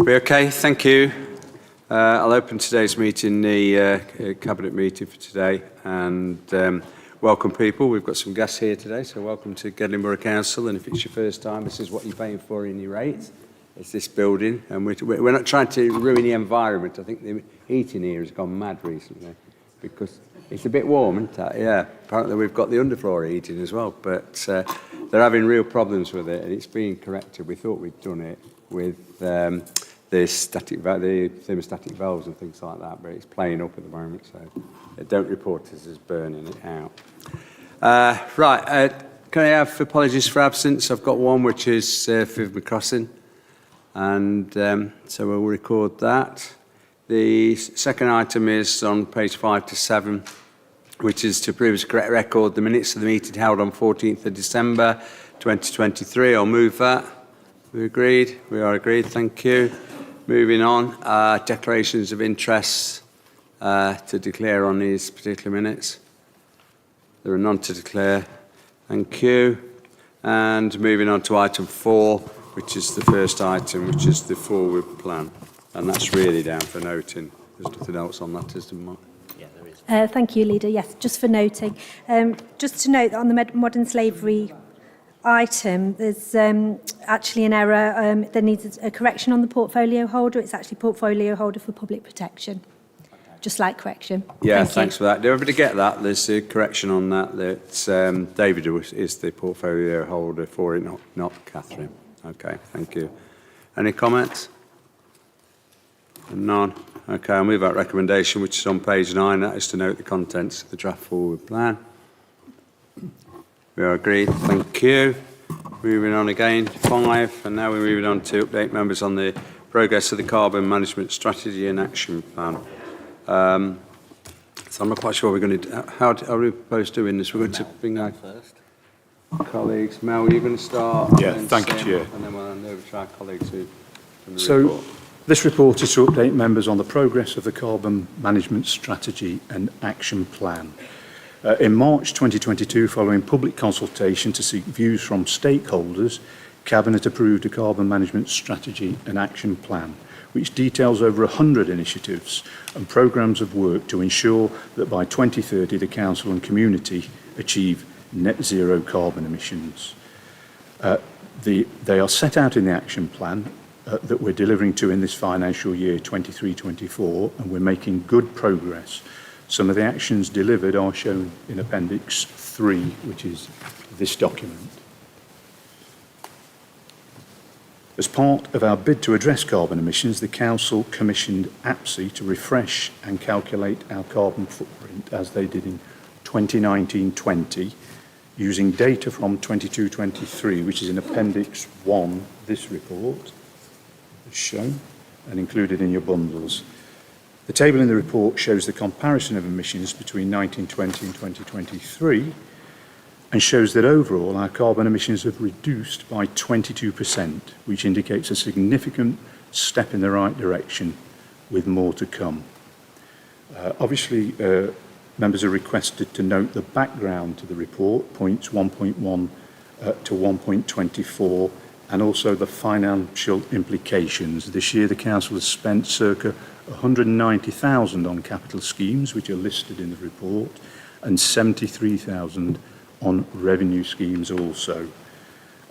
Okay, thank you. I'll open today's meeting, the Cabinet meeting for today, and welcome people. We've got some guests here today, so welcome to Gedling Borough Council, and if it's your first time, this is what you're paying for in your rate. It's this building, and we're not trying to ruin the environment. I think the heating here has gone mad recently, because it's a bit warm, isn't it? Yeah, apparently we've got the underfloor heating as well, but they're having real problems with it, and it's being corrected. We thought we'd done it with the thermostatic valves and things like that, but it's playing up at the moment, so don't report us as burning it out. Can I have apologies for absence? I've got one, which is Fivmy Crossing, and so we'll record that. The second item is on page 5 to 7, which is to approve as a correct record the minutes of the meeting held on 14th of December 2023. I'll move that. We agreed? We are agreed, thank you. Moving on, declarations of interest to declare on these particular minutes. There are none to declare, thank you. And moving on to item 4, which is the first item, which is the forward plan. And that's really down for noting. There's nothing else on that, is there, Mark? Yeah, there is. Thank you, Leader. Yes, just for noting. Just to note that on the modern slavery item, there's actually an error. There needs a correction on the portfolio holder. It's actually portfolio holder for public protection. Just like correction. Yeah, thanks for that. Did everybody get that? There's a correction on that. That David is the portfolio holder for it, not Catherine. Okay, thank you. Any comments? None. Okay, I'll move that recommendation, which is on page 9. That is to note the contents of the draft forward plan. We are agreed. Thank you. Moving on again, 5, and now we're moving on to update members on the progress of the carbon management strategy and action plan. So I'm not quite sure we're going to. How are we proposed doing this? We're going to bring our First. colleagues. Mel, you're going to start. Yeah, thank you, Chair. And then we'll hand over to our colleagues who can So, this report is to update members on the progress of the carbon management strategy and action plan. In March 2022, following public consultation to seek views from stakeholders, Cabinet approved a carbon management strategy and action plan, which details over 100 initiatives and programmes of work to ensure that by 2030 the Council and community achieve net zero carbon emissions. They are set out in the action plan that we're delivering to in this financial year 23-24, and we're making good progress. Some of the actions delivered are shown in Appendix 3, which is this document. As part of our bid to address carbon emissions, the Council commissioned APSI to refresh and calculate our carbon footprint as they did in 2019-20, using data from 22-23, which is in Appendix 1, this report, as shown and included in your bundles. The table in the report shows the comparison of emissions between 1920 and 2023 and shows that overall our carbon emissions have reduced by 22%, which indicates a significant step in the right direction with more to come. Obviously, members are requested to note the background to the report, points 1.1 to 1.24, and also the financial implications. This year the Council has spent circa 190,000 on capital schemes, which are listed in the report, and 73,000 on revenue schemes also.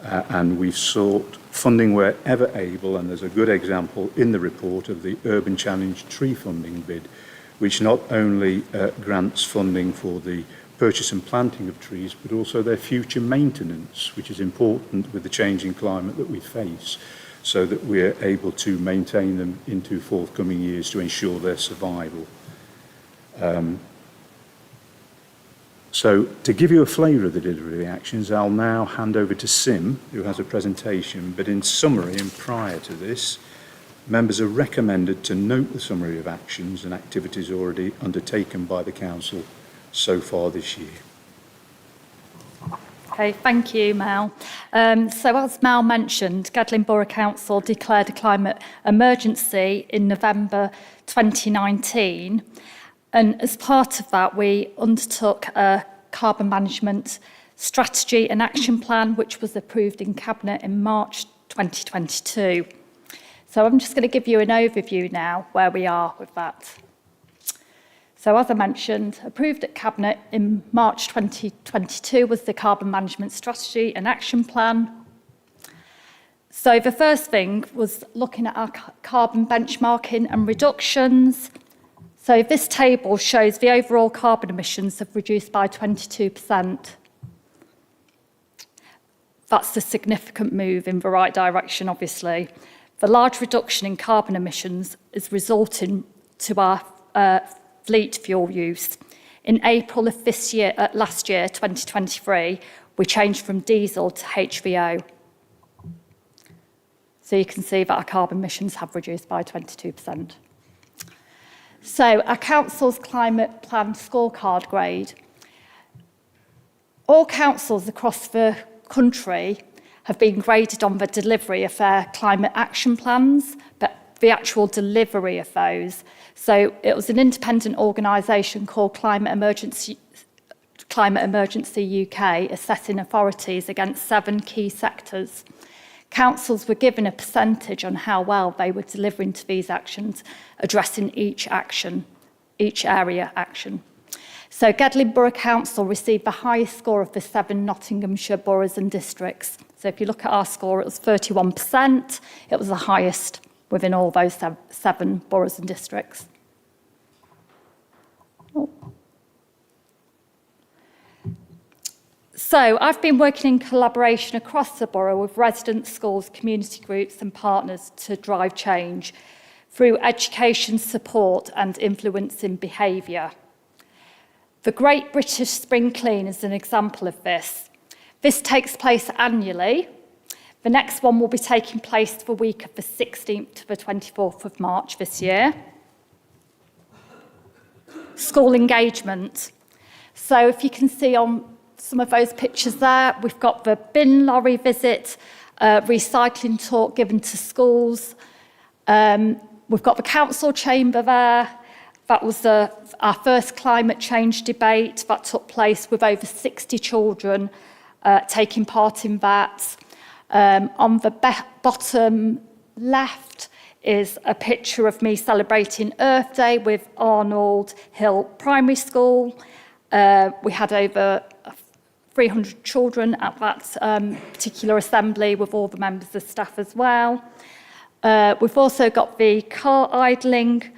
And we've sought funding wherever able, and there's a good example in the report of the Urban Challenge tree funding bid, which not only grants funding for the purchase and planting of trees, but also their future maintenance, which is important with the changing climate that we face, so that we're able to maintain them into forthcoming years to ensure their survival. So to give you a flavour of the delivery of the actions, I'll now hand over to Sim, who has a presentation, but in summary and prior to this, members are recommended to note the summary of actions and activities already undertaken by the Council so far this year. Okay, thank you, Mel. So as Mel mentioned, Gedling Borough Council declared a climate emergency in November 2019. And as part of that, we undertook a carbon management strategy and action plan, which was approved in Cabinet in March 2022. So I'm just going to give you an overview now where we are with that. So as I mentioned, approved at Cabinet in March 2022 was the Carbon Management Strategy and Action Plan. So the first thing was looking at our carbon benchmarking and reductions. So this table shows the overall carbon emissions have reduced by 22%. That's a significant move in the right direction, obviously. The large reduction in carbon emissions is resulting to our fleet fuel use. In April of last year, 2023, we changed from diesel to HVO. So you can see that our carbon emissions have reduced by 22%. So our council's climate plan scorecard grade. All councils across the country have been graded on the delivery of their climate action plans, but the actual delivery of those. So it was an independent organisation called Climate Emergency UK assessing authorities against 7 key sectors. Councils were given a percentage on how well they were delivering to these actions, addressing each area action. So Gedling Borough Council received the highest score of the 7 Nottinghamshire boroughs and districts. So if you look at our score, it was 31%. It was the highest within all those 7 boroughs and districts. Oh. So I've been working in collaboration across the borough with residents, schools, community groups and partners to drive change through education, support and influencing behaviour. The Great British Spring Clean is an example of this. This takes place annually. The next one will be taking place the week of the 16th to the 24th of March this year. School engagement. So if you can see on some of those pictures there, we've got the bin lorry visit, recycling talk given to schools. We've got the council chamber there. That was our first climate change debate that took place with over 60 children taking part in that. On the bottom left is a picture of me celebrating Earth Day with Arnold Hill Primary School. We had over 300 children at that particular assembly with all the members of staff as well. We've also got the car idling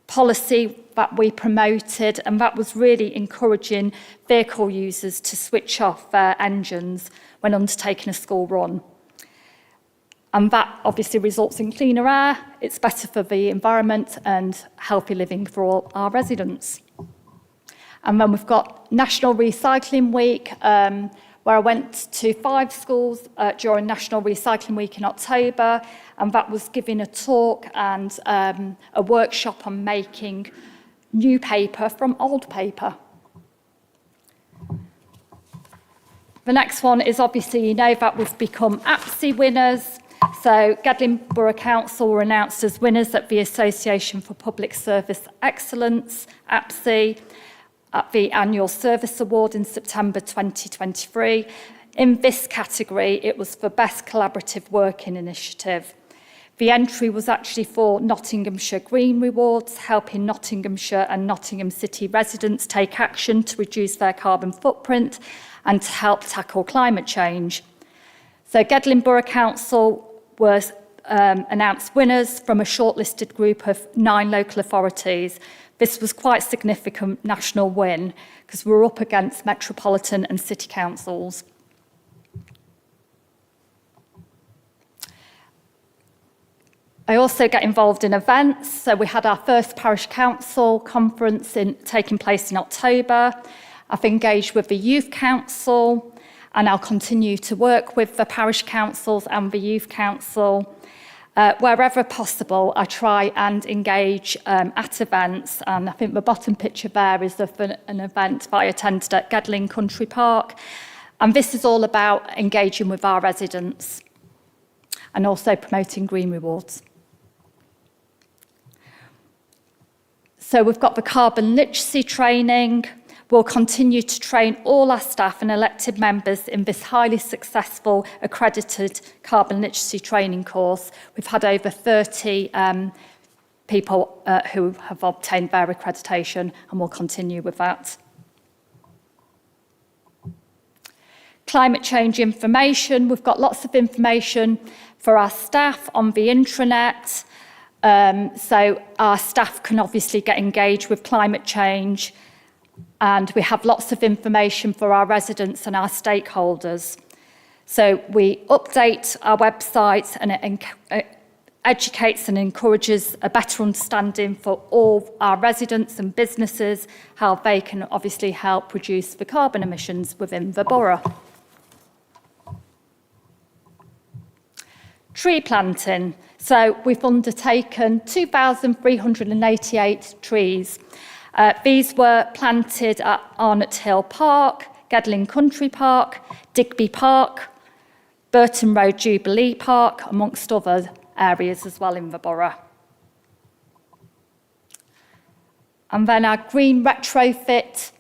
policy that we promoted, and that was really encouraging vehicle users to switch off their engines when undertaking a school run. And that obviously results in cleaner air, it's better for the environment and healthy living for all our residents. And then we've got National Recycling Week, where I went to 5 schools during National Recycling Week in October, and that was giving a talk and a workshop on making new paper from old paper. The next one is obviously, you know, that we've become APSI winners. So Gedling Borough Council were announced as winners at the Association for Public Service Excellence, APSI, at the Annual Service Award in September 2023. In this category, it was for Best Collaborative Working Initiative. The entry was actually for Nottinghamshire Green Rewards, helping Nottinghamshire and Nottingham City residents take action to reduce their carbon footprint and to help tackle climate change. So Gedling Borough Council was announced winners from a shortlisted group of 9 local authorities. This was quite a significant national win because we were up against metropolitan and city councils. I also get involved in events. So we had our first parish council conference taking place in October. I've engaged with the youth council and I'll continue to work with the parish councils and the youth council. Wherever possible, I try and engage at events, and I think the bottom picture there is of an event that I attended at Gedling Country Park, and this is all about engaging with our residents and also promoting green rewards. So we've got the carbon literacy training, We'll continue to train all our staff and elected members in this highly successful accredited carbon literacy training course. We've had over 30 people who have obtained their accreditation, and we'll continue with that. Climate change information. We've got lots of information for our staff on the intranet. So our staff can obviously get engaged with climate change, and we have lots of information for our residents and our stakeholders. So we update our website, and it educates and encourages a better understanding for all our residents and businesses, how they can obviously help reduce the carbon emissions within the borough. Tree planting. So we've undertaken 2,388 trees. These were planted at Arnott Hill Park, Gedling Country Park, Digby Park, Burton Road Jubilee Park, amongst other areas as well in the borough. And then our green retrofit,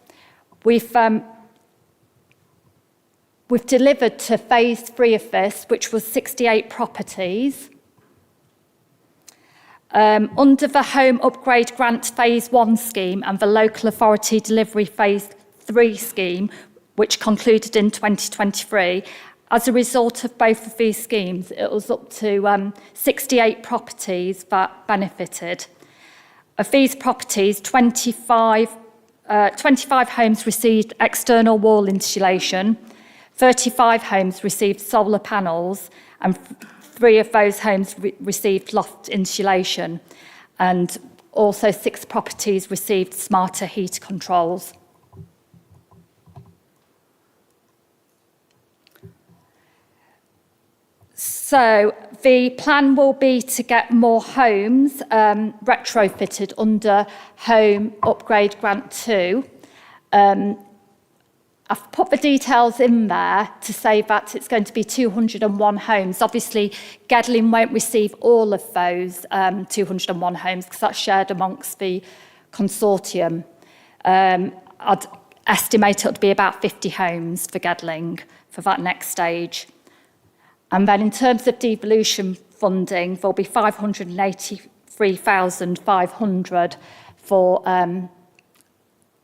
we've delivered to phase 3 of this, which was 68 properties. Under the Home Upgrade Grant Phase 1 scheme and the Local Authority Delivery Phase 3 scheme, which concluded in 2023, as a result of both of these schemes, it was up to 68 properties that benefited. Of these properties, 25 homes received external wall insulation, 35 homes received solar panels, and 3 of those homes received loft insulation, and also 6 properties received smarter heat controls. So the plan will be to get more homes retrofitted under Home Upgrade Grant 2. I've put the details in there to say that it's going to be 201 homes. Obviously, Gedling won't receive all of those 201 homes because that's shared amongst the consortium. I'd estimate it would be about 50 homes for Gedling for that next stage. And then in terms of devolution funding, there'll be 583,500 for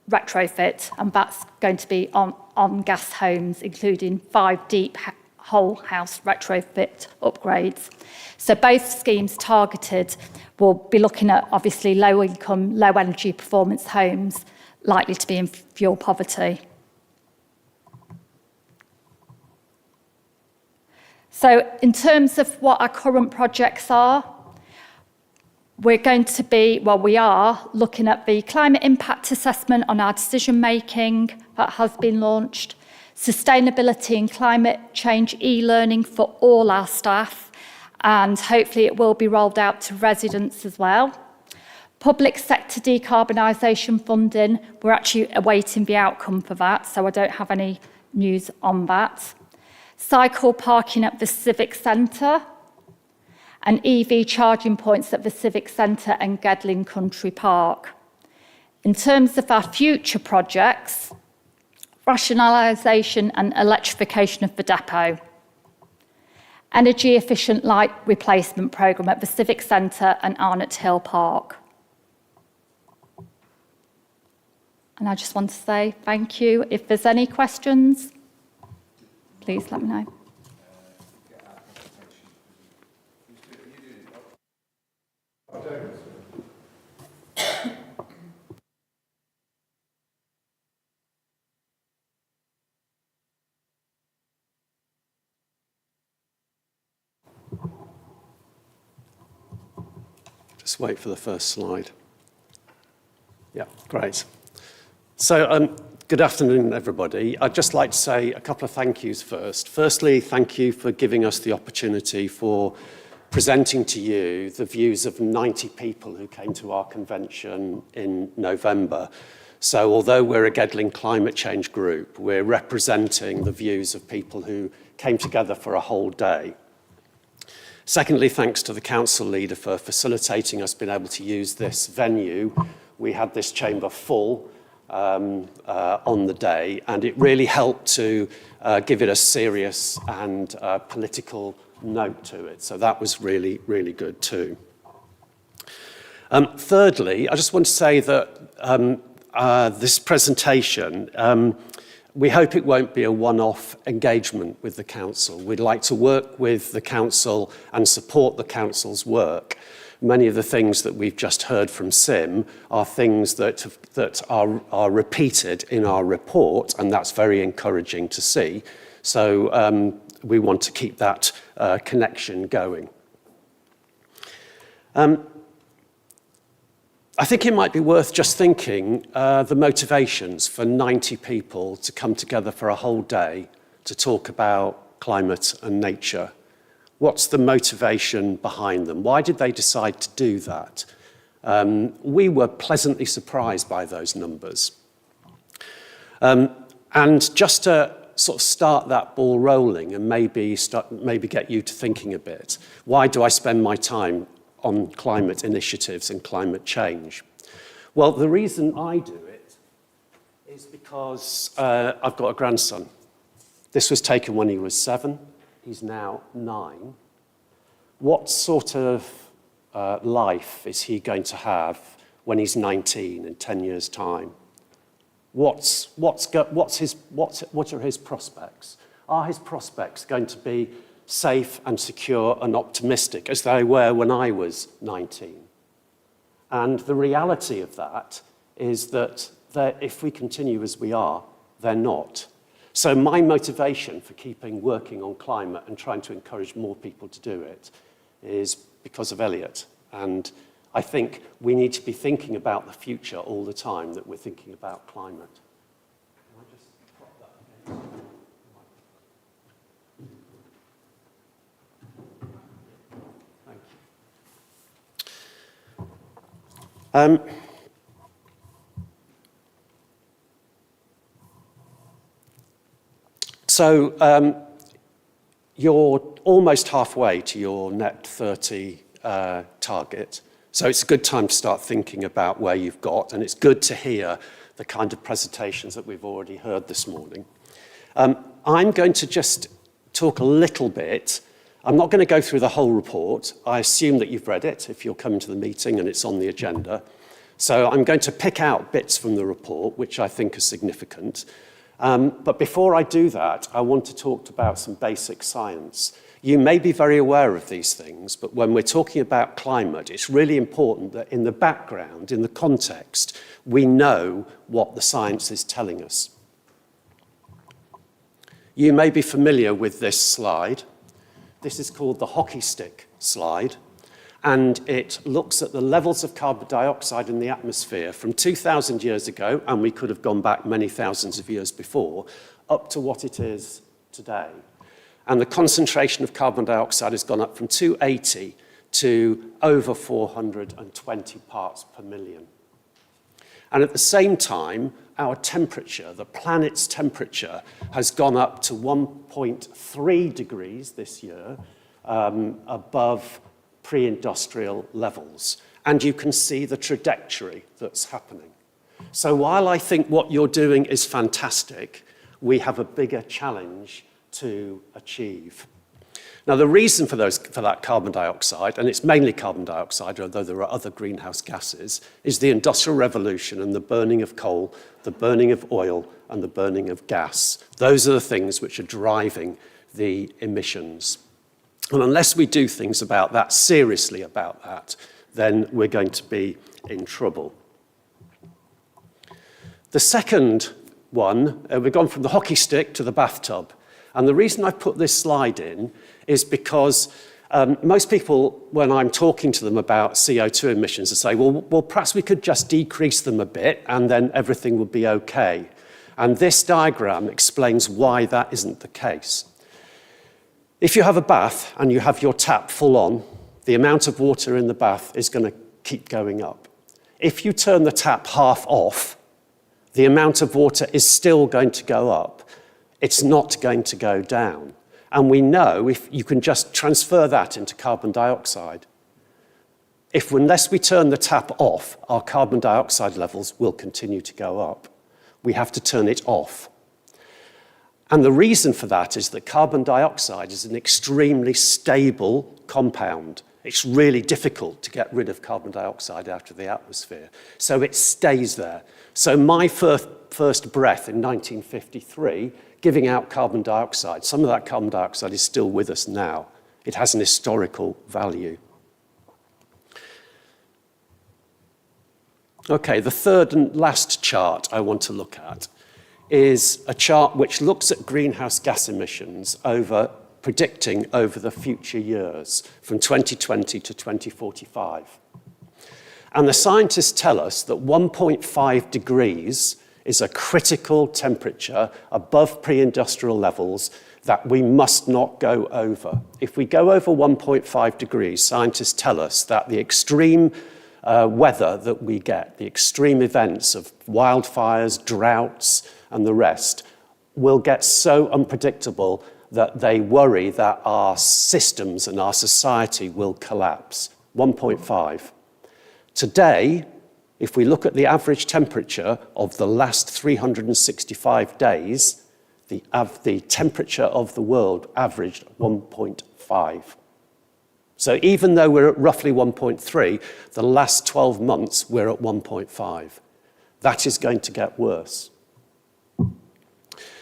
retrofit, and that's going to be on gas homes, including 5 deep whole house retrofit upgrades. So both schemes targeted will be looking at obviously low income, low energy performance homes likely to be in fuel poverty. So in terms of what our current projects are, we are looking at the climate impact assessment on our decision making that has been launched, sustainability and climate change e-learning for all our staff, and hopefully it will be rolled out to residents as well. Public sector decarbonisation funding, we're actually awaiting the outcome for that, so I don't have any news on that. Cycle parking at the Civic Centre, and EV charging points at the Civic Centre and Gedling Country Park. In terms of our future projects, rationalisation and electrification of the depot, energy efficient light replacement programme at the Civic Centre and Arnott Hill Park. And I just want to say thank you. If there's any questions, please let me know. Just wait for the first slide. Yeah, great. So, good afternoon, everybody. I'd just like to say a couple of thank yous first. Firstly, thank you for giving us the opportunity for presenting to you the views of 90 people who came to our convention in November. So although we're a Gedling climate change group, we're representing the views of people who came together for a whole day. Secondly, thanks to the council leader for facilitating us being able to use this venue. We had this chamber full, on the day, and it really helped to give it a serious and political note to it. So that was really, really good too. Thirdly, I just want to say that this presentation, we hope it won't be a one-off engagement with the council. We'd like to work with the council and support the council's work. Many of the things that we've just heard from Sim are things that are repeated in our report, and that's very encouraging to see. So we want to keep that connection going. I think it might be worth just thinking the motivations for 90 people to come together for a whole day to talk about climate and nature. What's the motivation behind them? Why did they decide to do that? We were pleasantly surprised by those numbers. And just to sort of start that ball rolling and maybe get you to thinking a bit, why do I spend my time on climate initiatives and climate change? Well, the reason I do it is because I've got a grandson. This was taken when he was 7. He's now 9. What sort of life is he going to have when he's 19 in 10 years' time? What are his prospects? Are his prospects going to be safe and secure and optimistic as they were when I was 19? And the reality of that is that if we continue as we are, they're not. So my motivation for keeping working on climate and trying to encourage more people to do it is because of Elliot. And I think we need to be thinking about the future all the time, that we're thinking about climate. Can I just prop that again? Thank you. So you're almost halfway to your net 30 target. So it's a good time to start thinking about where you've got, and it's good to hear the kind of presentations that we've already heard this morning. I'm going to just talk a little bit. I'm not going to go through the whole report. I assume that you've read it if you're coming to the meeting and it's on the agenda. So I'm going to pick out bits from the report, which I think are significant. But before I do that, I want to talk about some basic science. You may be very aware of these things, but when we're talking about climate, it's really important that in the background, in the context, we know what the science is telling us. You may be familiar with this slide. This is called the hockey stick slide, and it looks at the levels of carbon dioxide in the atmosphere from 2,000 years ago, and we could have gone back many thousands of years before, up to what it is today. And the concentration of carbon dioxide has gone up from 280 to over 420 parts per million. And at the same time, our temperature, the planet's temperature, has gone up to 1.3 degrees this year, above pre-industrial levels. And you can see the trajectory that's happening. So while I think what you're doing is fantastic, we have a bigger challenge to achieve. Now, the reason for that carbon dioxide, and it's mainly carbon dioxide, although there are other greenhouse gases, is the Industrial Revolution and the burning of coal, the burning of oil, and the burning of gas. Those are the things which are driving the emissions. And unless we do things about that, seriously about that, then we're going to be in trouble. The second one, we've gone from the hockey stick to the bathtub. And the reason I put this slide in is because most people, when I'm talking to them about CO2 emissions, they say, well, perhaps we could just decrease them a bit and then everything would be okay. And this diagram explains why that isn't the case. If you have a bath and you have your tap full on, the amount of water in the bath is going to keep going up. If you turn the tap half off, the amount of water is still going to go up. It's not going to go down. And we know if you can just transfer that into carbon dioxide. Unless we turn the tap off, our carbon dioxide levels will continue to go up. we have to turn it off. And the reason for that is that carbon dioxide is an extremely stable compound. It's really difficult to get rid of carbon dioxide out of the atmosphere. So it stays there. So my first breath in 1953, giving out carbon dioxide, some of that carbon dioxide is still with us now. It has an historical value. Okay, the third and last chart I want to look at is a chart which looks at greenhouse gas emissions predicting over the future years from 2020 to 2045. And the scientists tell us that 1.5 degrees is a critical temperature above pre-industrial levels that we must not go over. If we go over 1.5 degrees, scientists tell us that the extreme weather that we get, the extreme events of wildfires, droughts, and the rest, will get so unpredictable that they worry that our systems and our society will collapse. 1.5. Today, if we look at the average temperature of the last 365 days, the temperature of the world averaged 1.5. So even though we're at roughly 1.3, the last 12 months we're at 1.5. That is going to get worse.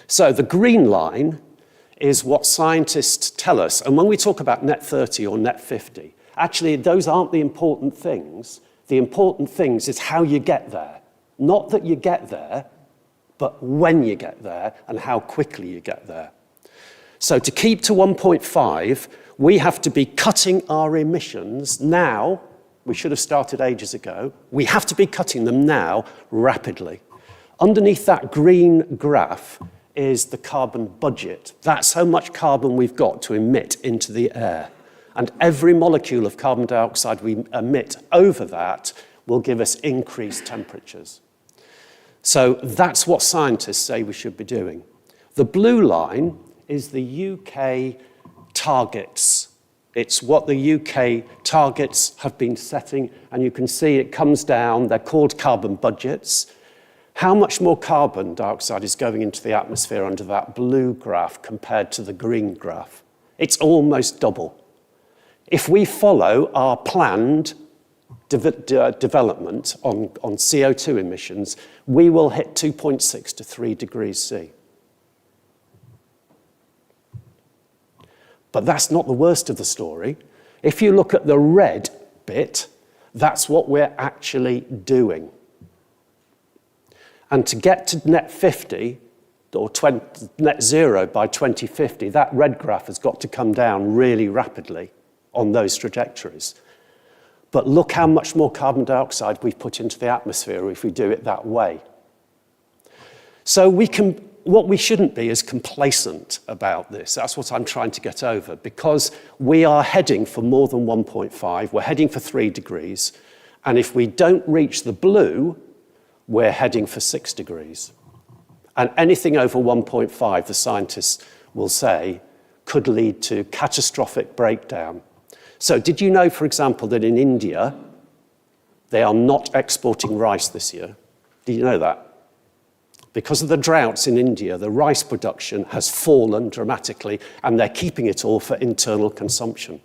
So the green line is what scientists tell us. And when we talk about net 30 or net 50, actually those aren't the important things. The important things is how you get there. Not that you get there, but when you get there and how quickly you get there. So to keep to 1.5, we have to be cutting our emissions now. We should have started ages ago. We have to be cutting them now rapidly. Underneath that green graph is the carbon budget. That's how much carbon we've got to emit into the air. And every molecule of carbon dioxide we emit over that will give us increased temperatures. So that's what scientists say we should be doing. The blue line is the UK targets. It's what the UK targets have been setting, and you can see it comes down. They're called carbon budgets. How much more carbon dioxide is going into the atmosphere under that blue graph compared to the green graph? It's almost double. If we follow our planned development on CO2 emissions, we will hit 2.6 to 3 degrees C. But that's not the worst of the story. If you look at the red bit, that's what we're actually doing. And to get to net 50 or net zero by 2050, that red graph has got to come down really rapidly on those trajectories. But look how much more carbon dioxide we've put into the atmosphere if we do it that way. So what we shouldn't be is complacent about this. That's what I'm trying to get over, because we are heading for more than 1.5. We're heading for 3 degrees. And if we don't reach the blue, we're heading for 6 degrees. And anything over 1.5, the scientists will say, could lead to catastrophic breakdown. So did you know, for example, that in India, they are not exporting rice this year? Did you know that? Because of the droughts in India, the rice production has fallen dramatically, and they're keeping it all for internal consumption.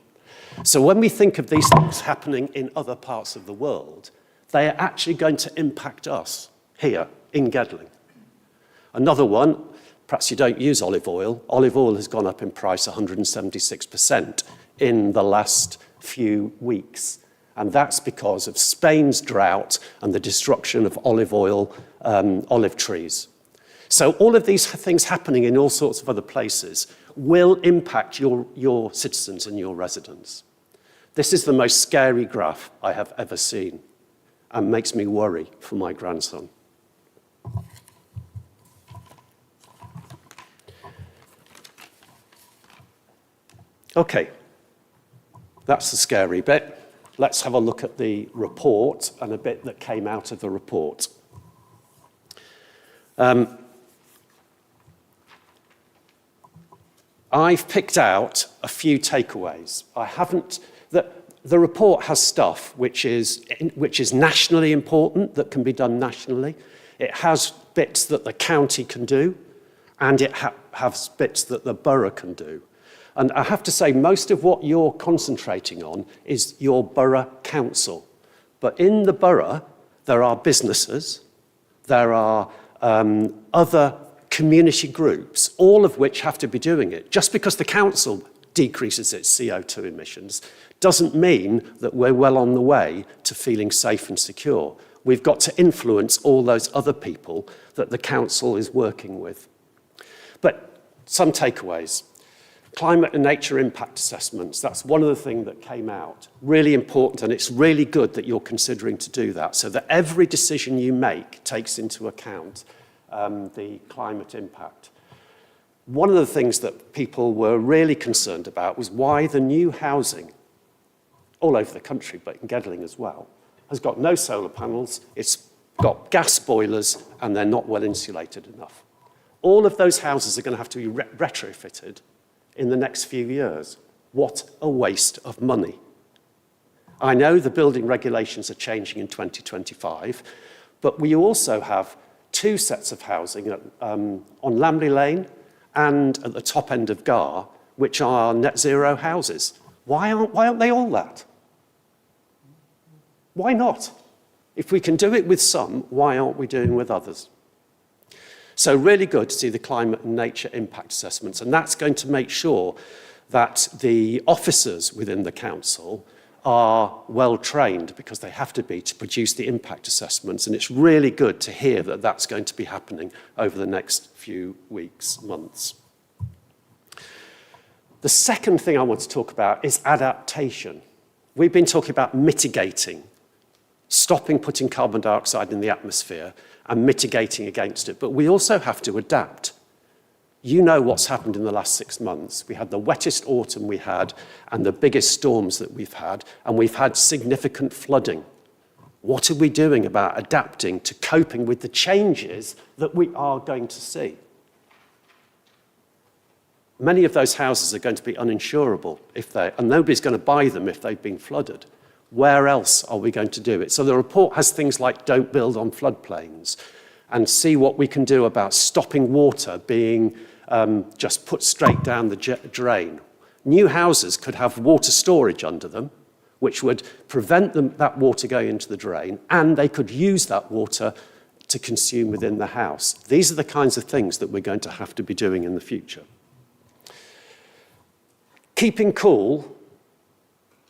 So when we think of these things happening in other parts of the world, they are actually going to impact us here in Gedling. Another one, perhaps you don't use olive oil. Olive oil has gone up in price 176% in the last few weeks. And that's because of Spain's drought and the destruction of olive oil, olive trees. So all of these things happening in all sorts of other places will impact your citizens and your residents. This is the most scary graph I have ever seen, and makes me worry for my grandson. Okay, that's the scary bit. Let's have a look at the report and a bit that came out of the report. I've picked out a few takeaways. the report has stuff which is nationally important, that can be done nationally. It has bits that the county can do, and it has bits that the borough can do. And I have to say, most of what you're concentrating on is your borough council. But in the borough, there are businesses, there are other community groups, all of which have to be doing it. Just because the council decreases its CO2 emissions doesn't mean that we're well on the way to feeling safe and secure. We've got to influence all those other people that the council is working with. But some takeaways. Climate and nature impact assessments, that's one of the things that came out. Really important, and it's really good that you're considering to do that, so that every decision you make takes into account the climate impact. One of the things that people were really concerned about was why the new housing, all over the country, but in Gedling as well, has got no solar panels, it's got gas boilers, and they're not well insulated enough. All of those houses are going to have to be retrofitted in the next few years. What a waste of money. I know the building regulations are changing in 2025, but we also have 2 sets of housing on Lamley Lane and at the top end of Gar, which are net zero houses. Why aren't they all that? Why not? If we can do it with some, why aren't we doing it with others? So really good to see the climate and nature impact assessments, and that's going to make sure that the officers within the council are well trained, because they have to be, to produce the impact assessments, and it's really good to hear that that's going to be happening over the next few weeks, months. The second thing I want to talk about is adaptation. We've been talking about mitigating, stopping putting carbon dioxide in the atmosphere and mitigating against it, but we also have to adapt. You know what's happened in the last 6 months. We had the wettest autumn we had and the biggest storms that we've had, and we've had significant flooding. What are we doing about adapting to coping with the changes that we are going to see? Many of those houses are going to be uninsurable and nobody's going to buy them if they've been flooded. Where else are we going to do it? So the report has things like don't build on floodplains, and see what we can do about stopping water being just put straight down the drain. New houses could have water storage under them, which would prevent that water going into the drain, and they could use that water to consume within the house. These are the kinds of things that we're going to have to be doing in the future. Keeping cool.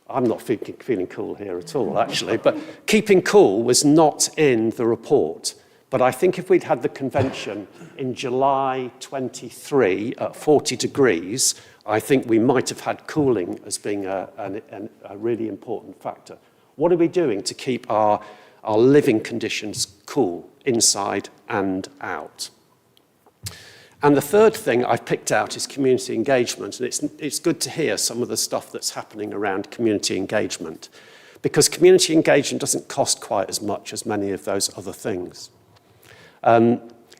I'm not feeling cool here at all, actually, but keeping cool was not in the report. But I think if we'd had the convention in July 23 at 40 degrees, I think we might have had cooling as being a really important factor. What are we doing to keep our living conditions cool, inside and out? And the third thing I've picked out is community engagement, and it's good to hear some of the stuff that's happening around community engagement, because community engagement doesn't cost quite as much as many of those other things.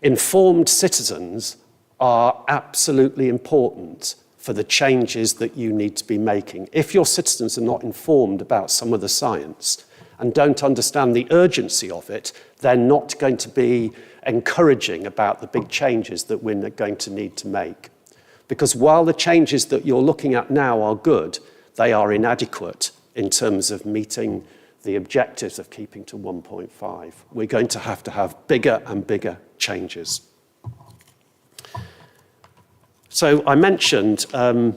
Informed citizens are absolutely important for the changes that you need to be making. If your citizens are not informed about some of the science and don't understand the urgency of it, they're not going to be encouraging about the big changes that we're going to need to make. Because while the changes that you're looking at now are good, they are inadequate in terms of meeting the objectives of keeping to 1.5. We're going to have bigger and bigger changes. So I mentioned, the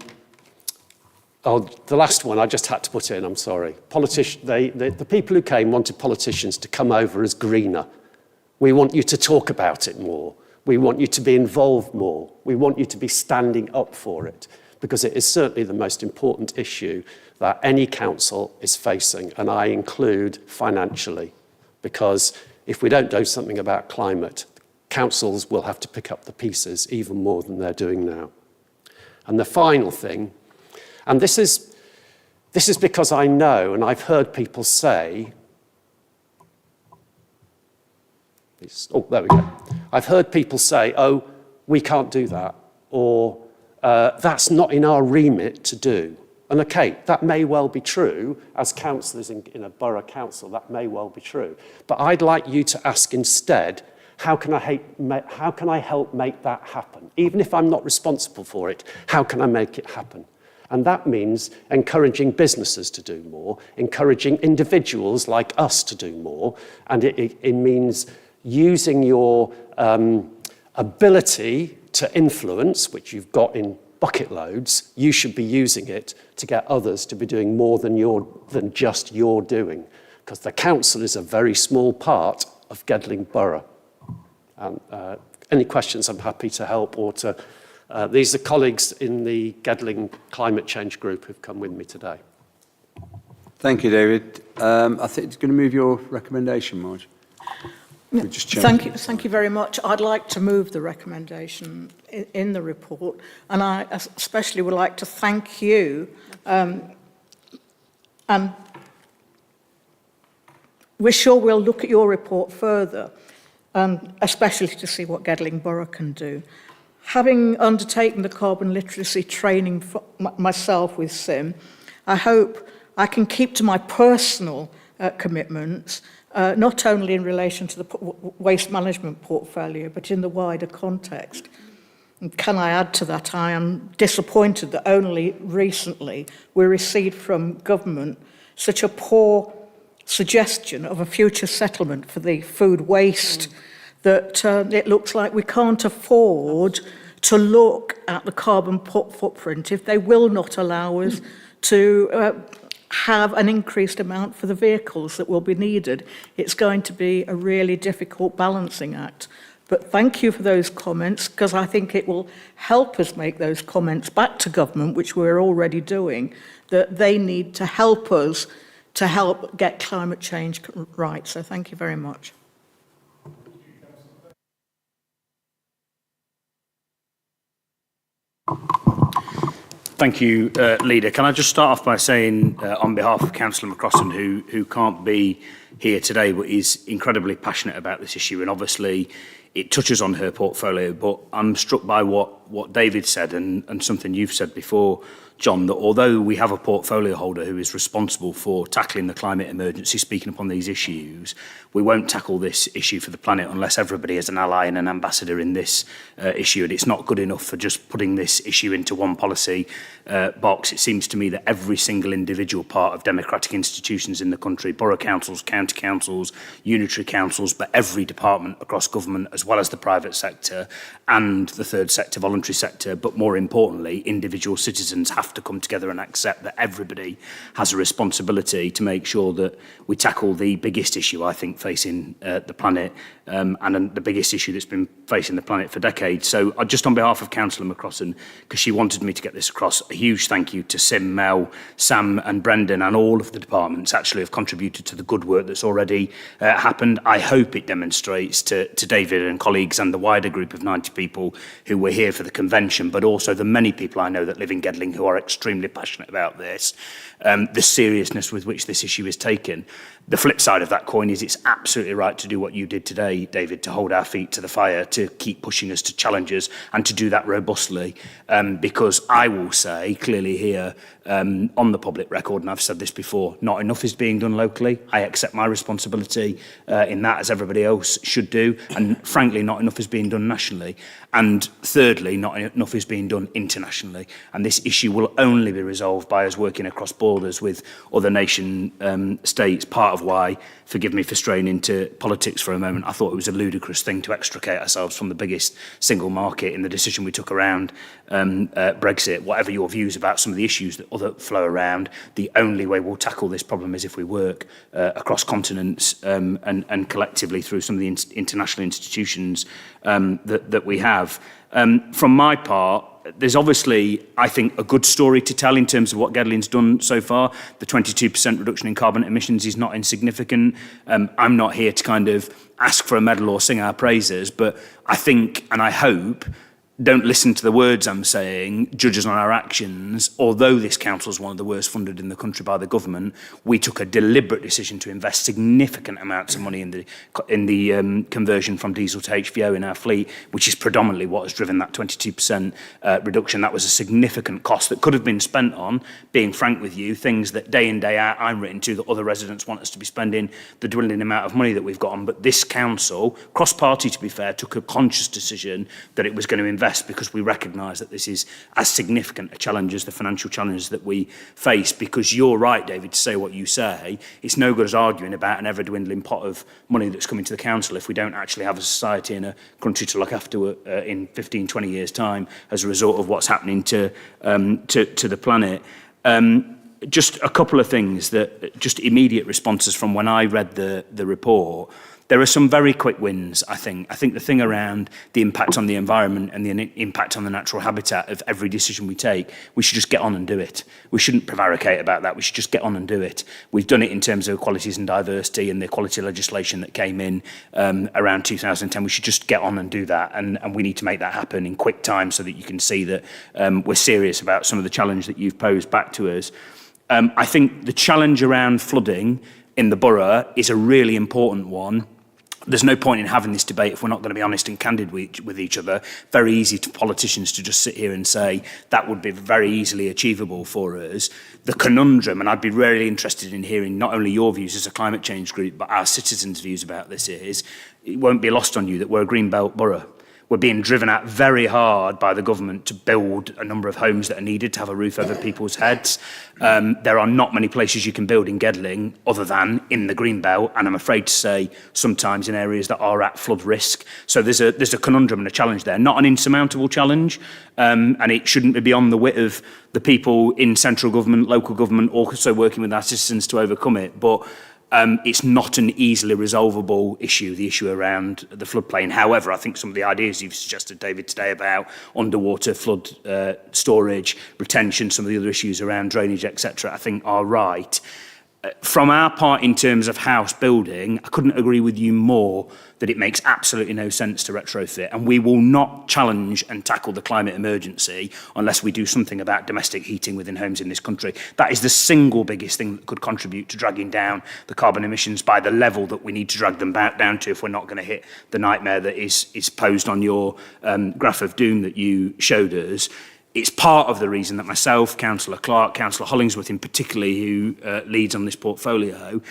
last one I just had to put in, I'm sorry. The people who came wanted politicians to come over as greener. We want you to talk about it more. We want you to be involved more. We want you to be standing up for it, because it is certainly the most important issue that any council is facing, and I include financially, because if we don't do something about climate, councils will have to pick up the pieces even more than they're doing now. And the final thing, and this is because I know, and I've heard people say, oh, there we go. I've heard people say, oh, we can't do that, or that's not in our remit to do. And okay, that may well be true. As councillors in a borough council, that may well be true. But I'd like you to ask instead, how can I help make that happen? Even if I'm not responsible for it, how can I make it happen? And that means encouraging businesses to do more, encouraging individuals like us to do more, and it means using your ability to influence, which you've got in bucket loads. You should be using it to get others to be doing more than just you're doing, because the council is a very small part of Gedling Borough. Any questions, I'm happy to help, or to these are colleagues in the Gedling Climate Change Group who've come with me today. Thank you, David. I think it's going to move your recommendation, Marge. Thank you very much. I'd like to move the recommendation in the report, and I especially would like to thank you, and we're sure we'll look at your report further, especially to see what Gedling Borough can do. Having undertaken the carbon literacy training for myself with SIM, I hope I can keep to my personal commitments, not only in relation to the waste management portfolio, but in the wider context. And can I add to that, I am disappointed that only recently we received from government such a poor suggestion of a future settlement for the food waste that it looks like we can't afford to look at the carbon footprint if they will not allow us to have an increased amount for the vehicles that will be needed. It's going to be a really difficult balancing act. But thank you for those comments, because I think it will help us make those comments back to government, which we're already doing, that they need to help us to help get climate change right. So thank you very much. Thank you, Leader. Can I just start off by saying, on behalf of Councillor McCrossan, who can't be here today, but is incredibly passionate about this issue, and obviously it touches on her portfolio, but I'm struck by what David said and something you've said before, John, that although we have a portfolio holder who is responsible for tackling the climate emergency, speaking upon these issues, we won't tackle this issue for the planet unless everybody is an ally and an ambassador in this issue. And it's not good enough for just putting this issue into one policy box. It seems to me that every single individual part of democratic institutions in the country, borough councils, county councils, unitary councils, but every department across government, as well as the private sector and the third sector, voluntary sector, but more importantly, individual citizens have to come together and accept that everybody has a responsibility to make sure that we tackle the biggest issue, I think, facing the planet, and the biggest issue that's been facing the planet for decades. So just on behalf of Councillor McCrossan, because she wanted me to get this across, a huge thank you to Sim, Mel, Sam and Brendan, and all of the departments actually have contributed to the good work that's already happened. I hope it demonstrates to David and colleagues and the wider group of 90 people who were here for the convention, but also the many people I know that live in Gedling who are extremely passionate about this, the seriousness with which this issue is taken. The flip side of that coin is it's absolutely right to do what you did today, David, to hold our feet to the fire, to keep pushing us to challenge us, and to do that robustly. Because I will say clearly here, on the public record, and I've said this before, not enough is being done locally. I accept my responsibility in that, as everybody else should do. And frankly, not enough is being done nationally. And thirdly, not enough is being done internationally. And this issue will only be resolved by us working across borders with other nation states. Part of why, forgive me for straying into politics for a moment, I thought it was a ludicrous thing to extricate ourselves from the biggest single market in the decision we took around Brexit. Whatever your views about some of the issues that other flow around, the only way we'll tackle this problem is if we work across continents and collectively through some of the international institutions that we have. From my part, there's obviously, I think, a good story to tell in terms of what Gedling's done so far. The 22% reduction in carbon emissions is not insignificant. I'm not here to kind of ask for a medal or sing our praises, but I think and I hope don't listen to the words I'm saying, judge us on our actions. Although this council is one of the worst funded in the country by the government, we took a deliberate decision to invest significant amounts of money in the conversion from diesel to HVO in our fleet, which is predominantly what has driven that 22% reduction. That was a significant cost that could have been spent on, being frank with you, things that day in, day out I'm written to that other residents want us to be spending the dwindling amount of money that we've got on. But this council, cross-party to be fair, took a conscious decision that it was going to invest because we recognise that this is as significant a challenge as the financial challenges that we face. Because you're right, David, to say what you say. It's no good us arguing about an ever-dwindling pot of money that's coming to the council if we don't actually have a society and a country to look after in 15, 20 years' time as a result of what's happening to the planet. Just a couple of things, just immediate responses from when I read the report. There are some very quick wins, I think. I think the thing around the impact on the environment and the impact on the natural habitat of every decision we take, we should just get on and do it. We shouldn't prevaricate about that. We should just get on and do it. We've done it in terms of equalities and diversity and the equality legislation that came in around 2010. We should just get on and do that. And we need to make that happen in quick time so that you can see that we're serious about some of the challenge that you've posed back to us. I think the challenge around flooding in the borough is a really important one. There's no point in having this debate if we're not going to be honest and candid with each other. Very easy to politicians to just sit here and say that would be very easily achievable for us. The conundrum, and I'd be really interested in hearing not only your views as a climate change group, but our citizens' views about this is, it won't be lost on you that we're a green belt borough. We're being driven at very hard by the government to build a number of homes that are needed to have a roof over people's heads. There are not many places you can build in Gedling other than in the green belt, and I'm afraid to say sometimes in areas that are at flood risk. So there's a conundrum and a challenge there, not an insurmountable challenge, and it shouldn't be beyond the wit of the people in central government, local government, also working with our citizens to overcome it. But it's not an easily resolvable issue, the issue around the floodplain. However, I think some of the ideas you've suggested, David, today about underwater flood storage, retention, some of the other issues around drainage, etc., I think are right. From our part in terms of house building, I couldn't agree with you more that it makes absolutely no sense to retrofit, and we will not challenge and tackle the climate emergency unless we do something about domestic heating within homes in this country. That is the single biggest thing that could contribute to dragging down the carbon emissions by the level that we need to drag them back down to if we're not going to hit the nightmare that is posed on your graph of doom that you showed us. It's part of the reason that myself, Councillor Clark, Councillor Hollingsworth in particular, who leads on this portfolio,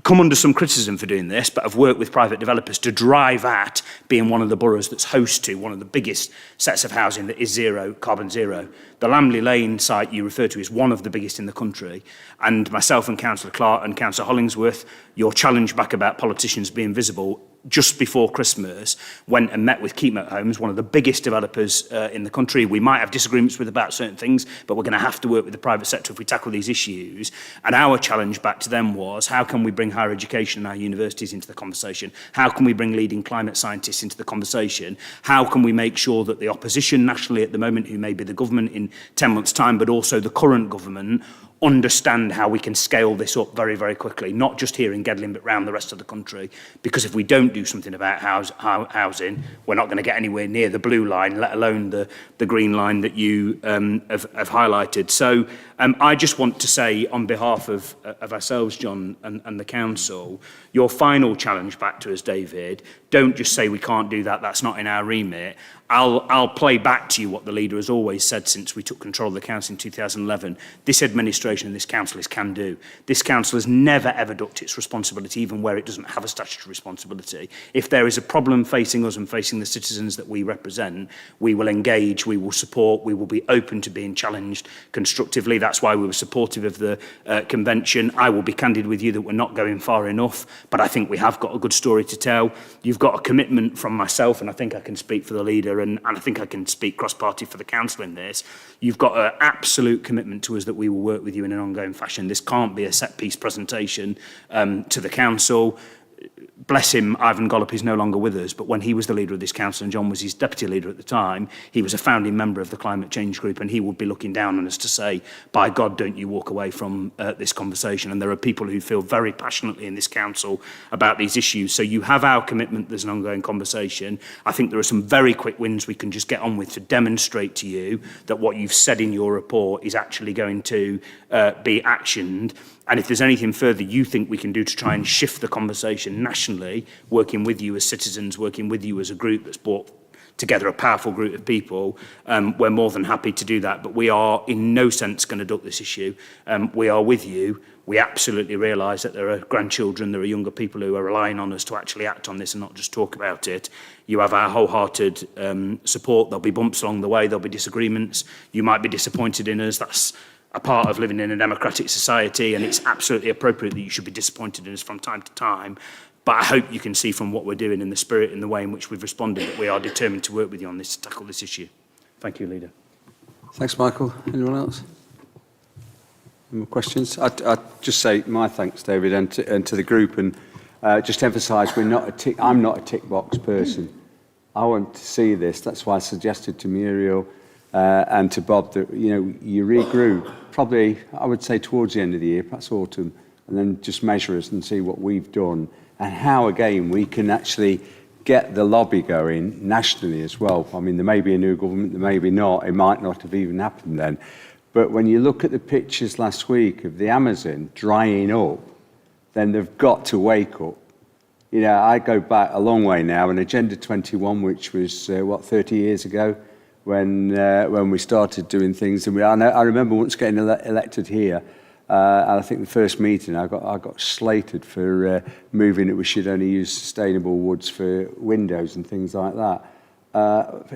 come under some criticism for doing this, but I've worked with private developers to drive at being one of the boroughs that's host to one of the biggest sets of housing that is zero, carbon zero. The Lamley Lane site you refer to is one of the biggest in the country. And myself and Councillor Clark and Councillor Hollingsworth, your challenge back about politicians being visible, just before Christmas, went and met with Keepmoat Homes, one of the biggest developers in the country. We might have disagreements with about certain things, but we're going to have to work with the private sector if we tackle these issues. And our challenge back to them was, how can we bring higher education and our universities into the conversation? How can we bring leading climate scientists into the conversation? How can we make sure that the opposition nationally at the moment, who may be the government in 10 months' time, but also the current government, understand how we can scale this up very, very quickly, not just here in Gedling, but around the rest of the country. Because if we don't do something about housing, we're not going to get anywhere near the blue line, let alone the green line that you have highlighted. So I just want to say on behalf of ourselves, John, and the council, your final challenge back to us, David, don't just say we can't do that, that's not in our remit. I'll play back to you what the leader has always said since we took control of the council in 2011. This administration and this council is can do. This council has never ever ducked its responsibility, even where it doesn't have a statutory responsibility. If there is a problem facing us and facing the citizens that we represent, we will engage, we will support, we will be open to being challenged constructively. That's why we were supportive of the convention. I will be candid with you that we're not going far enough, but I think we have got a good story to tell. You've got a commitment from myself, and I think I can speak for the leader, and I think I can speak cross-party for the council in this. You've got an absolute commitment to us that we will work with you in an ongoing fashion. This can't be a set-piece presentation to the council. bless him, Ivan Gollop is no longer with us, but when he was the leader of this council and John was his deputy leader at the time, he was a founding member of the climate change group, and he would be looking down on us to say, by God, don't you walk away from this conversation. And there are people who feel very passionately in this council about these issues. So you have our commitment, there's an ongoing conversation. I think there are some very quick wins we can just get on with to demonstrate to you that what you've said in your report is actually going to be actioned. And if there's anything further you think we can do to try and shift the conversation nationally, working with you as citizens, working with you as a group that's brought together a powerful group of people, we're more than happy to do that. But we are in no sense going to duck this issue. We are with you. We absolutely realise that there are grandchildren, there are younger people who are relying on us to actually act on this and not just talk about it. You have our wholehearted support. There'll be bumps along the way. There'll be disagreements. You might be disappointed in us. That's a part of living in a democratic society, and it's absolutely appropriate that you should be disappointed in us from time to time. But I hope you can see from what we're doing in the spirit and the way in which we've responded that we are determined to work with you on this, to tackle this issue. Thank you, Leader. Thanks, Michael. Anyone else? Any more questions? I'd just say my thanks, David, and to the group, and just emphasise I'm not a tick box person. I want to see this. That's why I suggested to Muriel and to Bob that you regroup probably, I would say, towards the end of the year, perhaps autumn, and then just measure us and see what we've done and how, again, we can actually get the lobby going nationally as well. I mean, there may be a new government, there may be not. It might not have even happened then. But when you look at the pictures last week of the Amazon drying up, then they've got to wake up. I go back a long way now, and Agenda 21, which was, 30 years ago, when we started doing things. And I remember once getting elected here, and I think the first meeting I got slated for moving that we should only use sustainable woods for windows and things like that.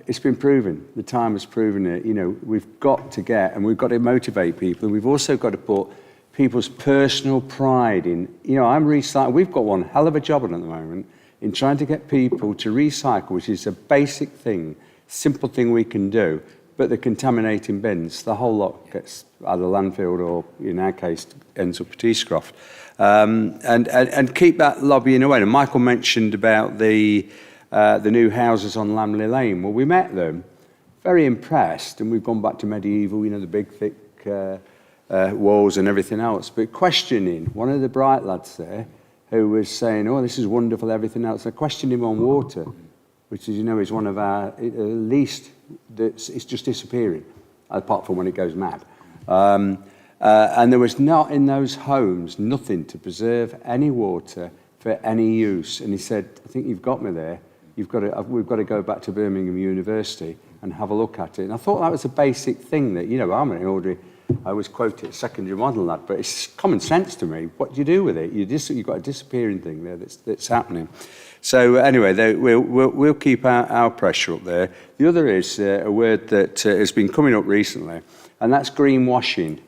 It's been proven. The time has proven it. We've got to get, and we've got to motivate people, and we've also got to put people's personal pride in. I'm recycling. We've got one hell of a job on at the moment in trying to get people to recycle, which is a basic thing, simple thing we can do. But the contaminating bins, the whole lot gets either landfilled or, in our case, ends up at Eastcroft. And keep that lobbying away. And Michael mentioned about the new houses on Lamley Lane. Well, we met them, very impressed, and we've gone back to medieval, the big, thick walls and everything else. But questioning, one of the bright lads there, who was saying, oh, this is wonderful, everything else. I questioned him on water, which, is one of our least, it's just disappearing, apart from when it goes mad. And there was not in those homes, nothing to preserve any water for any use. And he said, I think you've got me there. We've got to go back to Birmingham University and have a look at it. And I thought that was a basic thing that, I'm an ordinary, I always quote it, secondary model lad, but it's common sense to me. What do you do with it? You've got a disappearing thing there that's happening. So anyway, we'll keep our pressure up there. The other is a word that has been coming up recently, and that's greenwashing.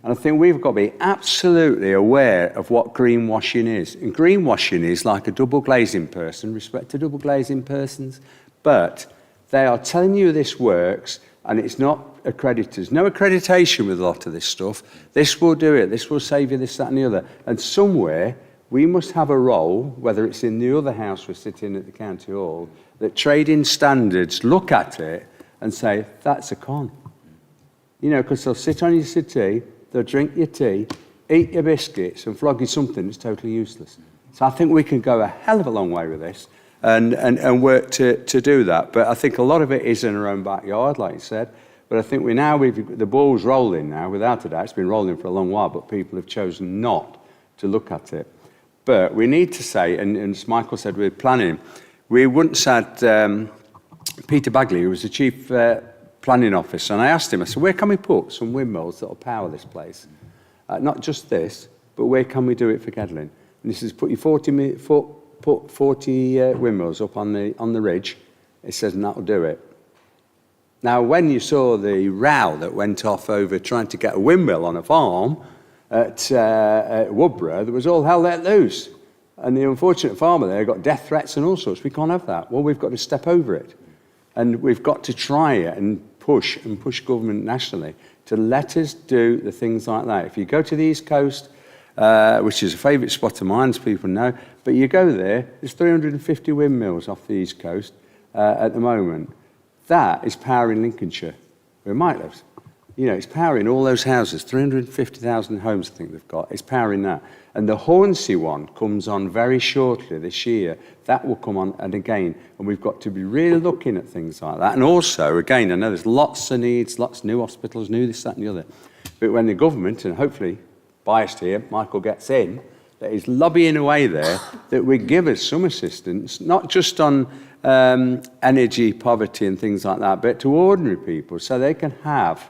And I think we've got to be absolutely aware of what greenwashing is. And greenwashing is like a double glazing person, respect to double glazing persons, but they are telling you this works, and it's not accreditors. No accreditation with a lot of this stuff. This will do it. This will save you this, that, and the other. And somewhere we must have a role, whether it's in the other house we're sitting at the County Hall, that trading standards look at it and say, that's a con. Because they'll sit on your settee, they'll drink your tea, eat your biscuits, and flog you something that's totally useless. So I think we can go a hell of a long way with this and work to do that. But I think a lot of it is in our own backyard, like you said. But I think the ball's rolling now, without a doubt. It's been rolling for a long while, but people have chosen not to look at it. But we need to say, and as Michael said, we're planning. We once had Peter Bagley, who was the Chief Planning Officer, and I asked him, I said, where can we put some windmills that will power this place? Not just this, but where can we do it for Gedling? And he says, put 40 windmills up on the ridge. He says, and that'll do it. Now, when you saw the row that went off over trying to get a windmill on a farm at Woodborough, there was all hell let loose. And the unfortunate farmer there got death threats and all sorts. We can't have that. Well, we've got to step over it. And we've got to try it and push government nationally to let us do the things like that. If you go to the East Coast, which is a favourite spot of mine, as people know, But you go there, there's 350 windmills off the East Coast at the moment. That is powering Lincolnshire, where Mike lives. You know, it's powering all those houses, 350,000 homes I think they've got. It's powering that. And the Hornsey one comes on very shortly this year. That will come on and again. And we've got to be really looking at things like that. And also, again, I know there's lots of needs, lots of new hospitals, new this, that and the other. But when the government, and hopefully biased here, Michael gets in, that is lobbying away there, that we give us some assistance, not just on energy, poverty and things like that, but to ordinary people so they can have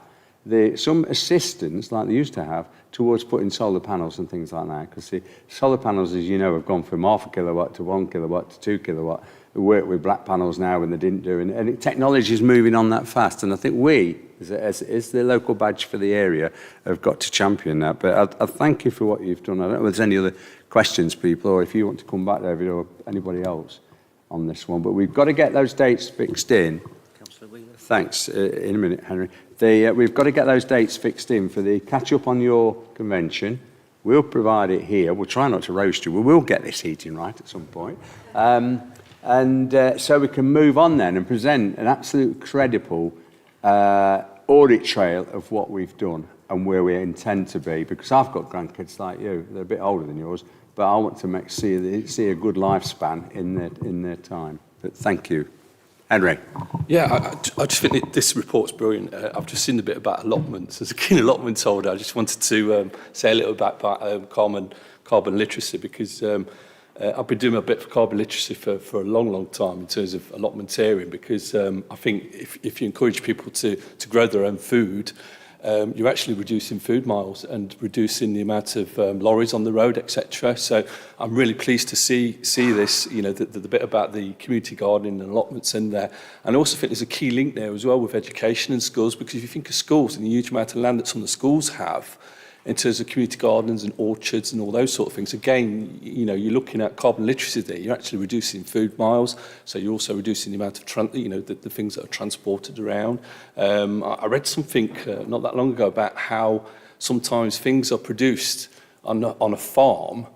some assistance like they used to have towards putting solar panels and things like that. Because the solar panels, as you know, have gone from 0.5 kilowatt to 1 kilowatt to 2 kilowatt. We work with black panels now when they didn't do. And technology is moving on that fast. And I think we, as the local badge for the area, have got to champion that. But I thank you for what you've done. I don't know if there's any other questions, people, or if you want to come back, David, or anybody else on this one. But we've got to get those dates fixed in. Thanks. In a minute, Henry. We've got to get those dates fixed in for the catch-up on your convention. We'll provide it here. We'll try not to roast you. We will get this heating right at some point. So we can move on then and present an absolute credible audit trail of what we've done and where we intend to be. Because I've got grandkids like you. They're a bit older than yours. But I want to see a good lifespan in their time. But thank you. Henry. Yeah, I just think that this report's brilliant. I've just seen a bit about allotments. As a keen allotment holder, I just wanted to say a little bit about carbon literacy, because I've been doing a bit for carbon literacy for a long, long time in terms of allotmenteering, because I think if you encourage people to grow their own food, you're actually reducing food miles and reducing the amount of lorries on the road, etc. So I'm really pleased to see this, you know, the bit about the community gardening and allotments in there. And I also think there's a key link there as well with education and schools, because if you think of schools and the huge amount of land that some of the schools have in terms of community gardens and orchards and all those sort of things, again, you know, you're looking at carbon literacy there. You're actually reducing food miles, so you're also reducing the amount of the things that are transported around. I read something not that long ago about how sometimes things are produced on a farm,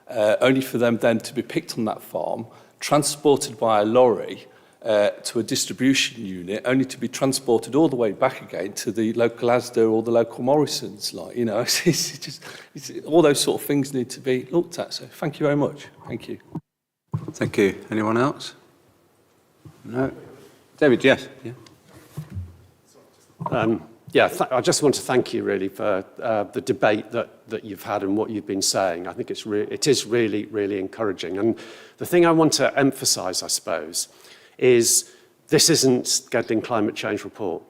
only for them then to be picked on that farm, transported by a lorry to a distribution unit, only to be transported all the way back again to the local Asda or the local Morrison's. Like, you know, it's all those sort of things need to be looked at. So thank you very much. Thank you. Thank you. Anyone else? No. David, yes. Yeah. I just want to thank you really for the debate that you've had and what you've been saying. I think it is really, really encouraging. And the thing I want to emphasise, I suppose, is this isn't Gedling Climate Change Report.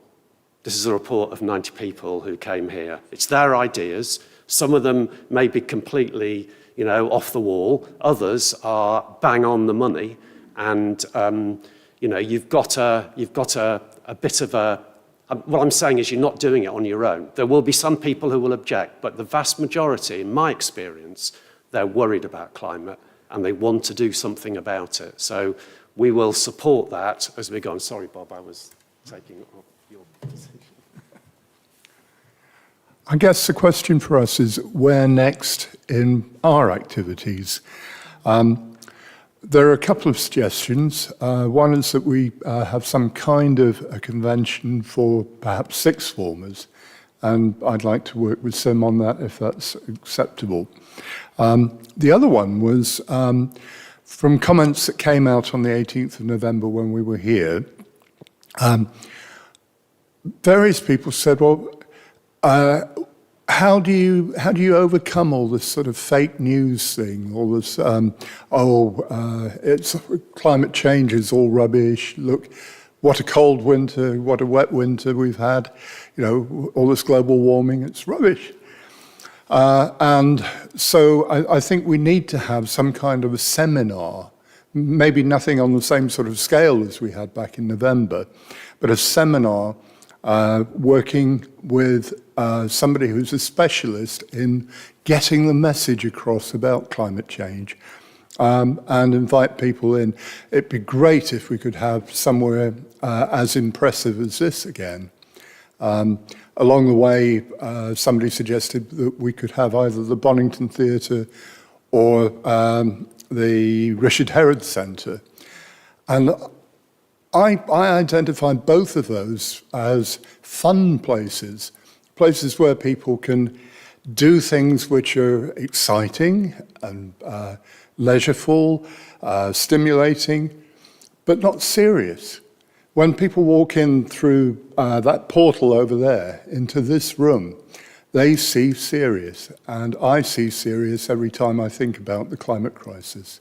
This is a report of 90 people who came here. It's their ideas. Some of them may be completely, you know, off the wall. Others are bang on the money. And, you know, you've got a bit of a... What I'm saying is you're not doing it on your own. There will be some people who will object, but the vast majority, in my experience, they're worried about climate and they want to do something about it. So we will support that as we go on. Sorry, Bob, I was taking up your position. I guess the question for us is where next in our activities? There are a couple of suggestions. One is that we have some kind of a convention for perhaps sixth formers, and I'd like to work with Sim on that if that's acceptable. The other one was from comments that came out on the 18th of November when we were here. Various people said, well, how do you overcome all this sort of fake news thing, all this, it's climate change is all rubbish, look, what a cold winter, what a wet winter we've had, you know, all this global warming, it's rubbish. And so I think we need to have some kind of a seminar, maybe nothing on the same sort of scale as we had back in November, but a seminar working with somebody who's a specialist in getting the message across about climate change and invite people in. It'd be great if we could have somewhere as impressive as this again. Along the way, somebody suggested that we could have either the Bonington Theatre or the Richard Herod Centre. And I identified both of those as fun places, places where people can do things which are exciting and leisureful, stimulating, but not serious. When people walk in through that portal over there into this room, they see serious, and I see serious every time I think about the climate crisis.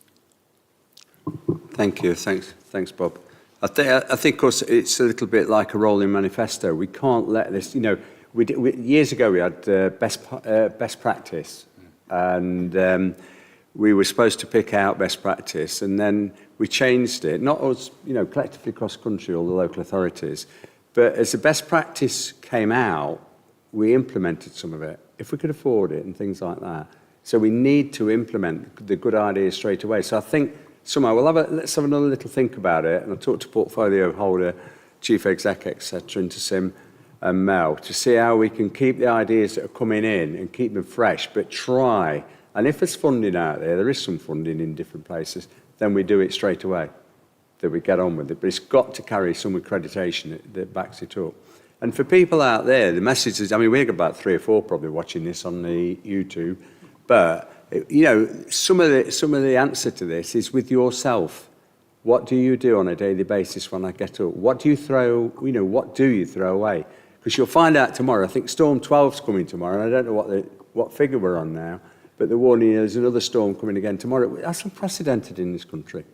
Thank you. Thanks, Bob. I think, of course, it's a little bit like a rolling manifesto. We can't let this, years ago we had best practice, and we were supposed to pick out best practice, and then we changed it, not us, collectively across the country, all the local authorities, but as the best practice came out, we implemented some of it, if we could afford it and things like that. So we need to implement the good ideas straight away. So I think somehow let's have another little think about it, and I'll talk to portfolio holder, chief exec, etc., and to Sim and Mel, to see how we can keep the ideas that are coming in and keep them fresh, but try. And if there's funding out there, there is some funding in different places, then we do it straight away, that we get on with it. But it's got to carry some accreditation that backs it up. And for people out there, the message is, we've got about 3 or 4 probably watching this on the YouTube, but some of the answer to this is with yourself. What do you do on a daily basis when I get up? What do you throw away? Because you'll find out tomorrow. I think Storm 12's coming tomorrow, and I don't know what figure we're on now, but the warning is there's another storm coming again tomorrow. That's unprecedented in this country.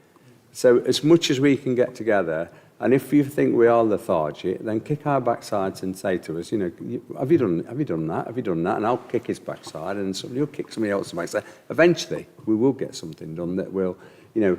So as much as we can get together, and if you think we are lethargic, then kick our backsides and say to us, have you done that? Have you done that? And I'll kick his backside, and somebody will kick somebody else's backside. Eventually, we will get something done that will,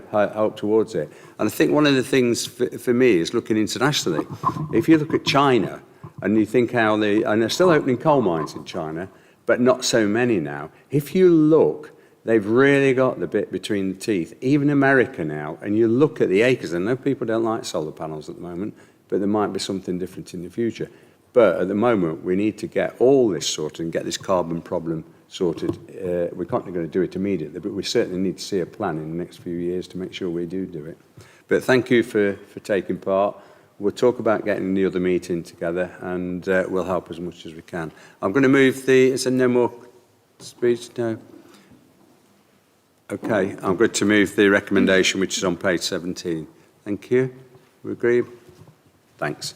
help towards it. And I think one of the things for me is looking internationally. If you look at China, and you think and they're still opening coal mines in China, but not so many now. If you look, they've really got the bit between the teeth. Even America now, and you look at the acres, I know people don't like solar panels at the moment, but there might be something different in the future. But at the moment, we need to get all this sorted and get this carbon problem sorted. We're not going to do it immediately, but we certainly need to see a plan in the next few years to make sure we do it. But thank you for taking part. We'll talk about getting the other meeting together, and we'll help as much as we can. I'm going to move is there no more speech? No. Okay, I'm going to move the recommendation, which is on page 17. Thank you. We agree? Thanks.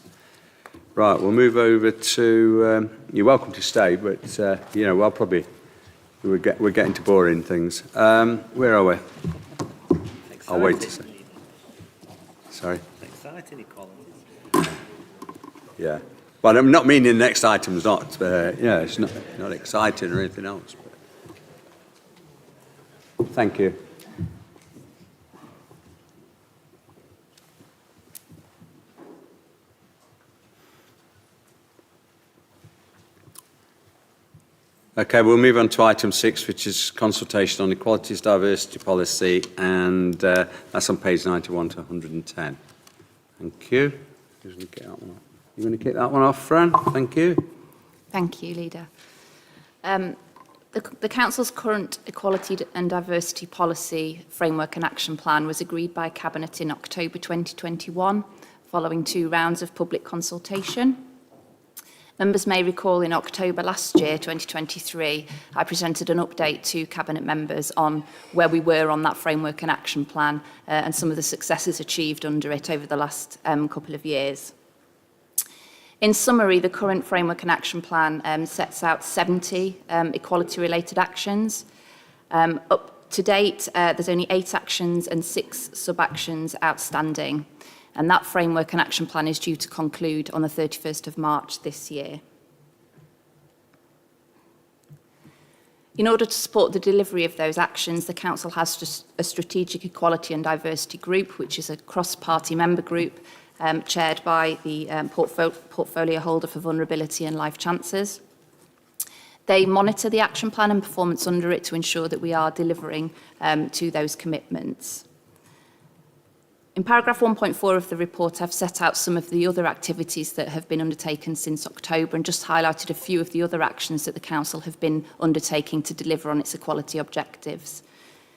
Right, we'll move over to, you're welcome to stay, but, well, probably we're getting to boring things. Where are we? I'll wait a second. Sorry? Exciting, Colin. Yeah. Well, I'm not meaning the next item's not, it's not exciting or anything else. But thank you. Okay, we'll move on to item 6, which is consultation on equalities, diversity policy, and that's on page 91 to 110. Thank you. Who's going to get that one off? You going to kick that one off, Fran? Thank you. Thank you, Leader. The Council's current Equality and Diversity Policy Framework and Action Plan was agreed by Cabinet in October 2021, following 2 rounds of public consultation. Members may recall in October last year, 2023, I presented an update to Cabinet members on where we were on that Framework and Action Plan and some of the successes achieved under it over the last couple of years. In summary, the current Framework and Action Plan sets out 70 equality-related actions. Up to date, there's only 8 actions and 6 sub-actions outstanding. And that Framework and Action Plan is due to conclude on the 31st of March this year. In order to support the delivery of those actions, the Council has a Strategic Equality and Diversity Group, which is a cross-party member group chaired by the portfolio holder for vulnerability and life chances. They monitor the action plan and performance under it to ensure that we are delivering to those commitments. In paragraph 1.4 of the report, I've set out some of the other activities that have been undertaken since October and just highlighted a few of the other actions that the Council have been undertaking to deliver on its equality objectives.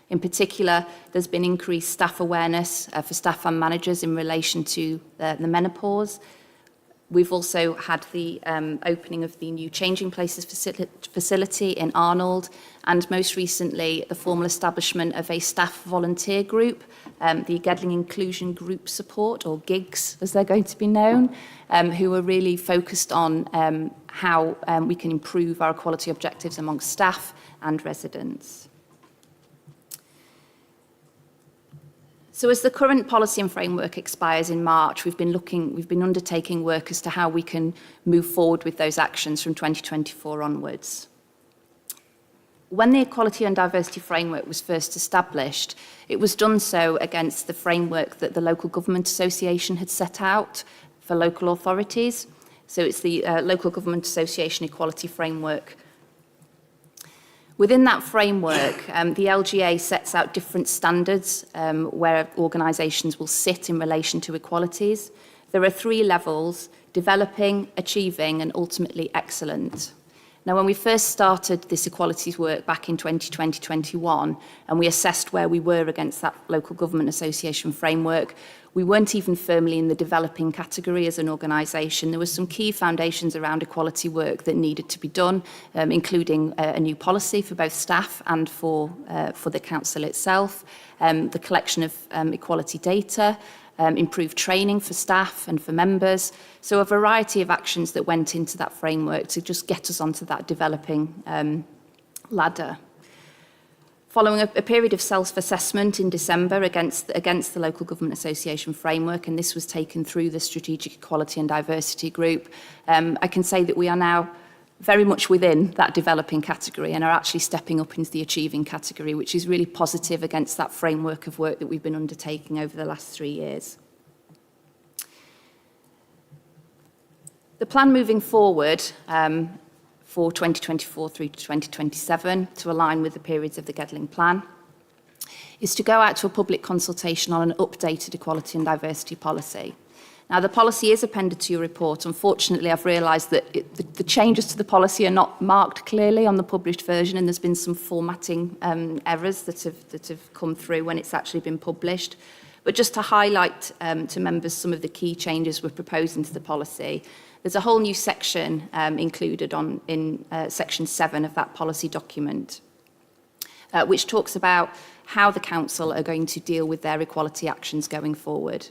In particular, there's been increased staff awareness for staff and managers in relation to the menopause. We've also had the opening of the new Changing Places facility in Arnold, and most recently the formal establishment of a staff volunteer group, the Gedling Inclusion Group Support, or GIGS as they're going to be known, who are really focused on how we can improve our equality objectives amongst staff and residents. So as the current policy and framework expires in March, we've been undertaking work as to how we can move forward with those actions from 2024 onwards. When the Equality and Diversity Framework was first established, it was done so against the framework that the Local Government Association had set out for local authorities. So it's the Local Government Association Equality Framework. Within that framework, the LGA sets out different standards where organisations will sit in relation to equalities. There are 3 levels: developing, achieving, and ultimately excellent. Now, when we first started this equalities work back in 2020-21, and we assessed where we were against that Local Government Association framework, we weren't even firmly in the developing category as an organisation. There were some key foundations around equality work that needed to be done, including a new policy for both staff and for the council itself, the collection of equality data, improved training for staff and for members. So a variety of actions that went into that framework to just get us onto that developing ladder. Following a period of self-assessment in December against the Local Government Association framework, and this was taken through the Strategic Equality and Diversity Group, I can say that we are now very much within that developing category and are actually stepping up into the achieving category, which is really positive against that framework of work that we've been undertaking over the last 3 years. The plan moving forward for 2024 through to 2027, to align with the periods of the Gedling Plan, is to go out to a public consultation on an updated equality and diversity policy. Now, the policy is appended to your report. Unfortunately, I've realised that the changes to the policy are not marked clearly on the published version, and there's been some formatting errors that have come through when it's actually been published. But just to highlight to members some of the key changes we're proposing to the policy, there's a whole new section included in section 7 of that policy document, which talks about how the council are going to deal with their equality actions going forward.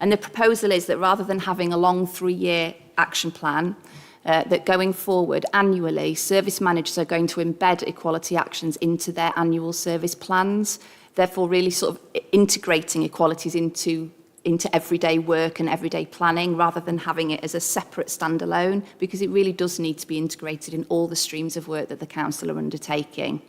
And the proposal is that rather than having a long 3-year action plan, that going forward annually, service managers are going to embed equality actions into their annual service plans, therefore really sort of integrating equalities into everyday work and everyday planning, rather than having it as a separate standalone, because it really does need to be integrated in all the streams of work that the council are undertaking.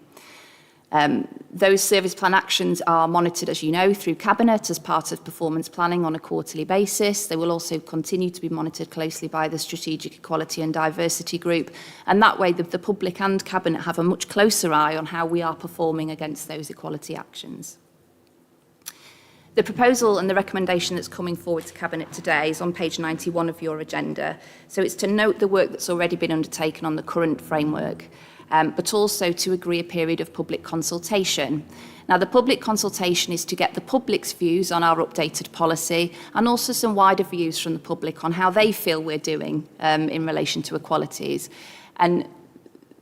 Those service plan actions are monitored, as you know, through Cabinet as part of performance planning on a quarterly basis. They will also continue to be monitored closely by the Strategic Equality and Diversity Group, and that way the public and Cabinet have a much closer eye on how we are performing against those equality actions. The proposal and the recommendation that's coming forward to Cabinet today is on page 91 of your agenda. So it's to note the work that's already been undertaken on the current framework, but also to agree a period of public consultation. Now, the public consultation is to get the public's views on our updated policy, and also some wider views from the public on how they feel we're doing in relation to equalities. And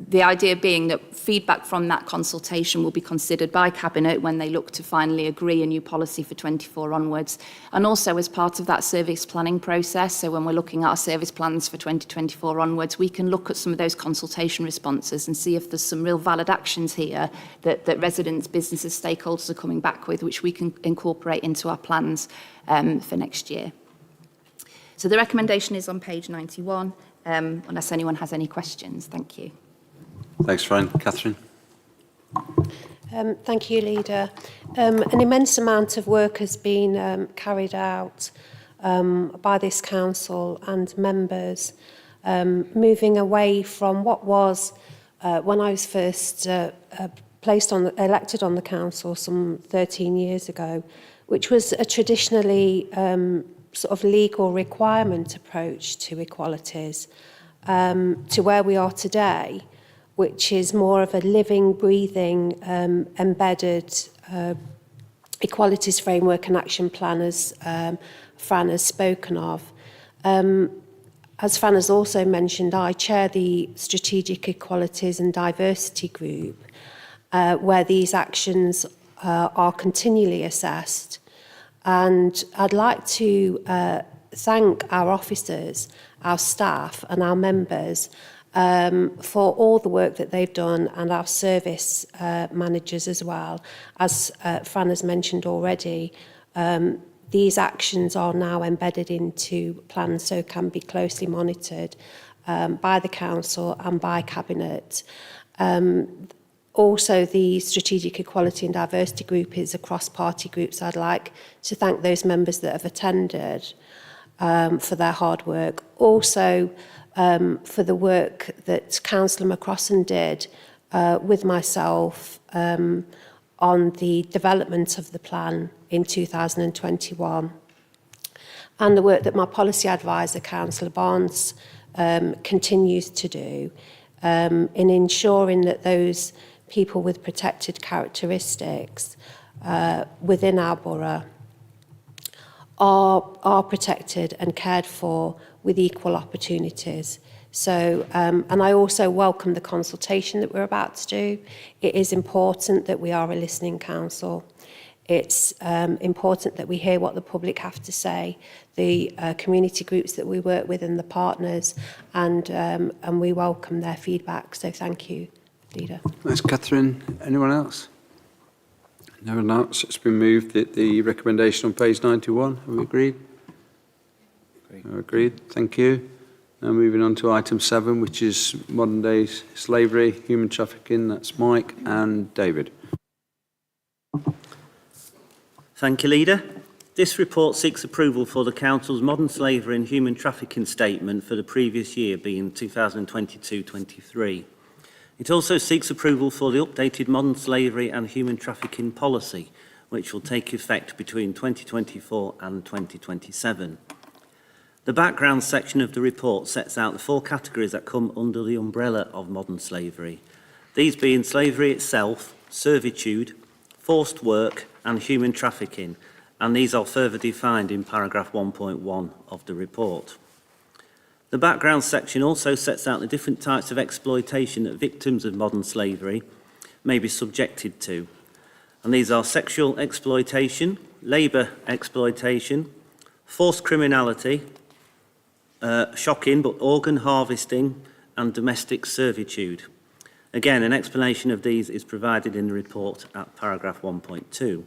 the idea being that feedback from that consultation will be considered by Cabinet when they look to finally agree a new policy for 24 onwards, and also as part of that service planning process. So when we're looking at our service plans for 2024 onwards, we can look at some of those consultation responses and see if there's some real valid actions here that residents, businesses, stakeholders are coming back with, which we can incorporate into our plans for next year. So the recommendation is on page 91, unless anyone has any questions. Thank you. Thanks, Fran. Catherine? Thank you, Leader. An immense amount of work has been carried out by this council and members, moving away from what was, when I was first elected on the council some 13 years ago, which was a traditionally sort of legal requirement approach to equalities, to where we are today, which is more of a living, breathing, embedded equalities framework and action plan, as Fran has spoken of. As Fran has also mentioned, I chair the Strategic Equalities and Diversity Group, where these actions are continually assessed. And I'd like to thank our officers, our staff and our members for all the work that they've done, and our service managers as well. As Fran has mentioned already, these actions are now embedded into plans, so can be closely monitored by the Council and by Cabinet. Also, the Strategic Equality and Diversity Group is a cross-party group, so I'd like to thank those members that have attended for their hard work. Also, for the work that Councillor McCrossan did with myself on the development of the plan in 2021, and the work that my policy advisor, Councillor Barnes, continues to do in ensuring that those people with protected characteristics within our borough are protected and cared for with equal opportunities. So, and I also welcome the consultation that we're about to do. It is important that we are a listening council. It's important that we hear what the public have to say, the community groups that we work with and the partners, and we welcome their feedback. So thank you, Leader. Thanks, Catherine. Anyone else? No one else. It's been moved that the recommendation on page 91. Have we agreed? Agreed. Thank you. Now moving on to item 7, which is modern day slavery, human trafficking. That's Mike and David. Thank you, Leader. This report seeks approval for the Council's modern slavery and human trafficking statement for the previous year, being 2022-23. It also seeks approval for the updated modern slavery and human trafficking policy, which will take effect between 2024 and 2027. The background section of the report sets out the 4 categories that come under the umbrella of modern slavery, these being slavery itself, servitude, forced work and human trafficking, and these are further defined in paragraph 1.1 of the report. The background section also sets out the different types of exploitation that victims of modern slavery may be subjected to, and these are sexual exploitation, labour exploitation, forced criminality, shocking but organ harvesting and domestic servitude. Again, an explanation of these is provided in the report at paragraph 1.2.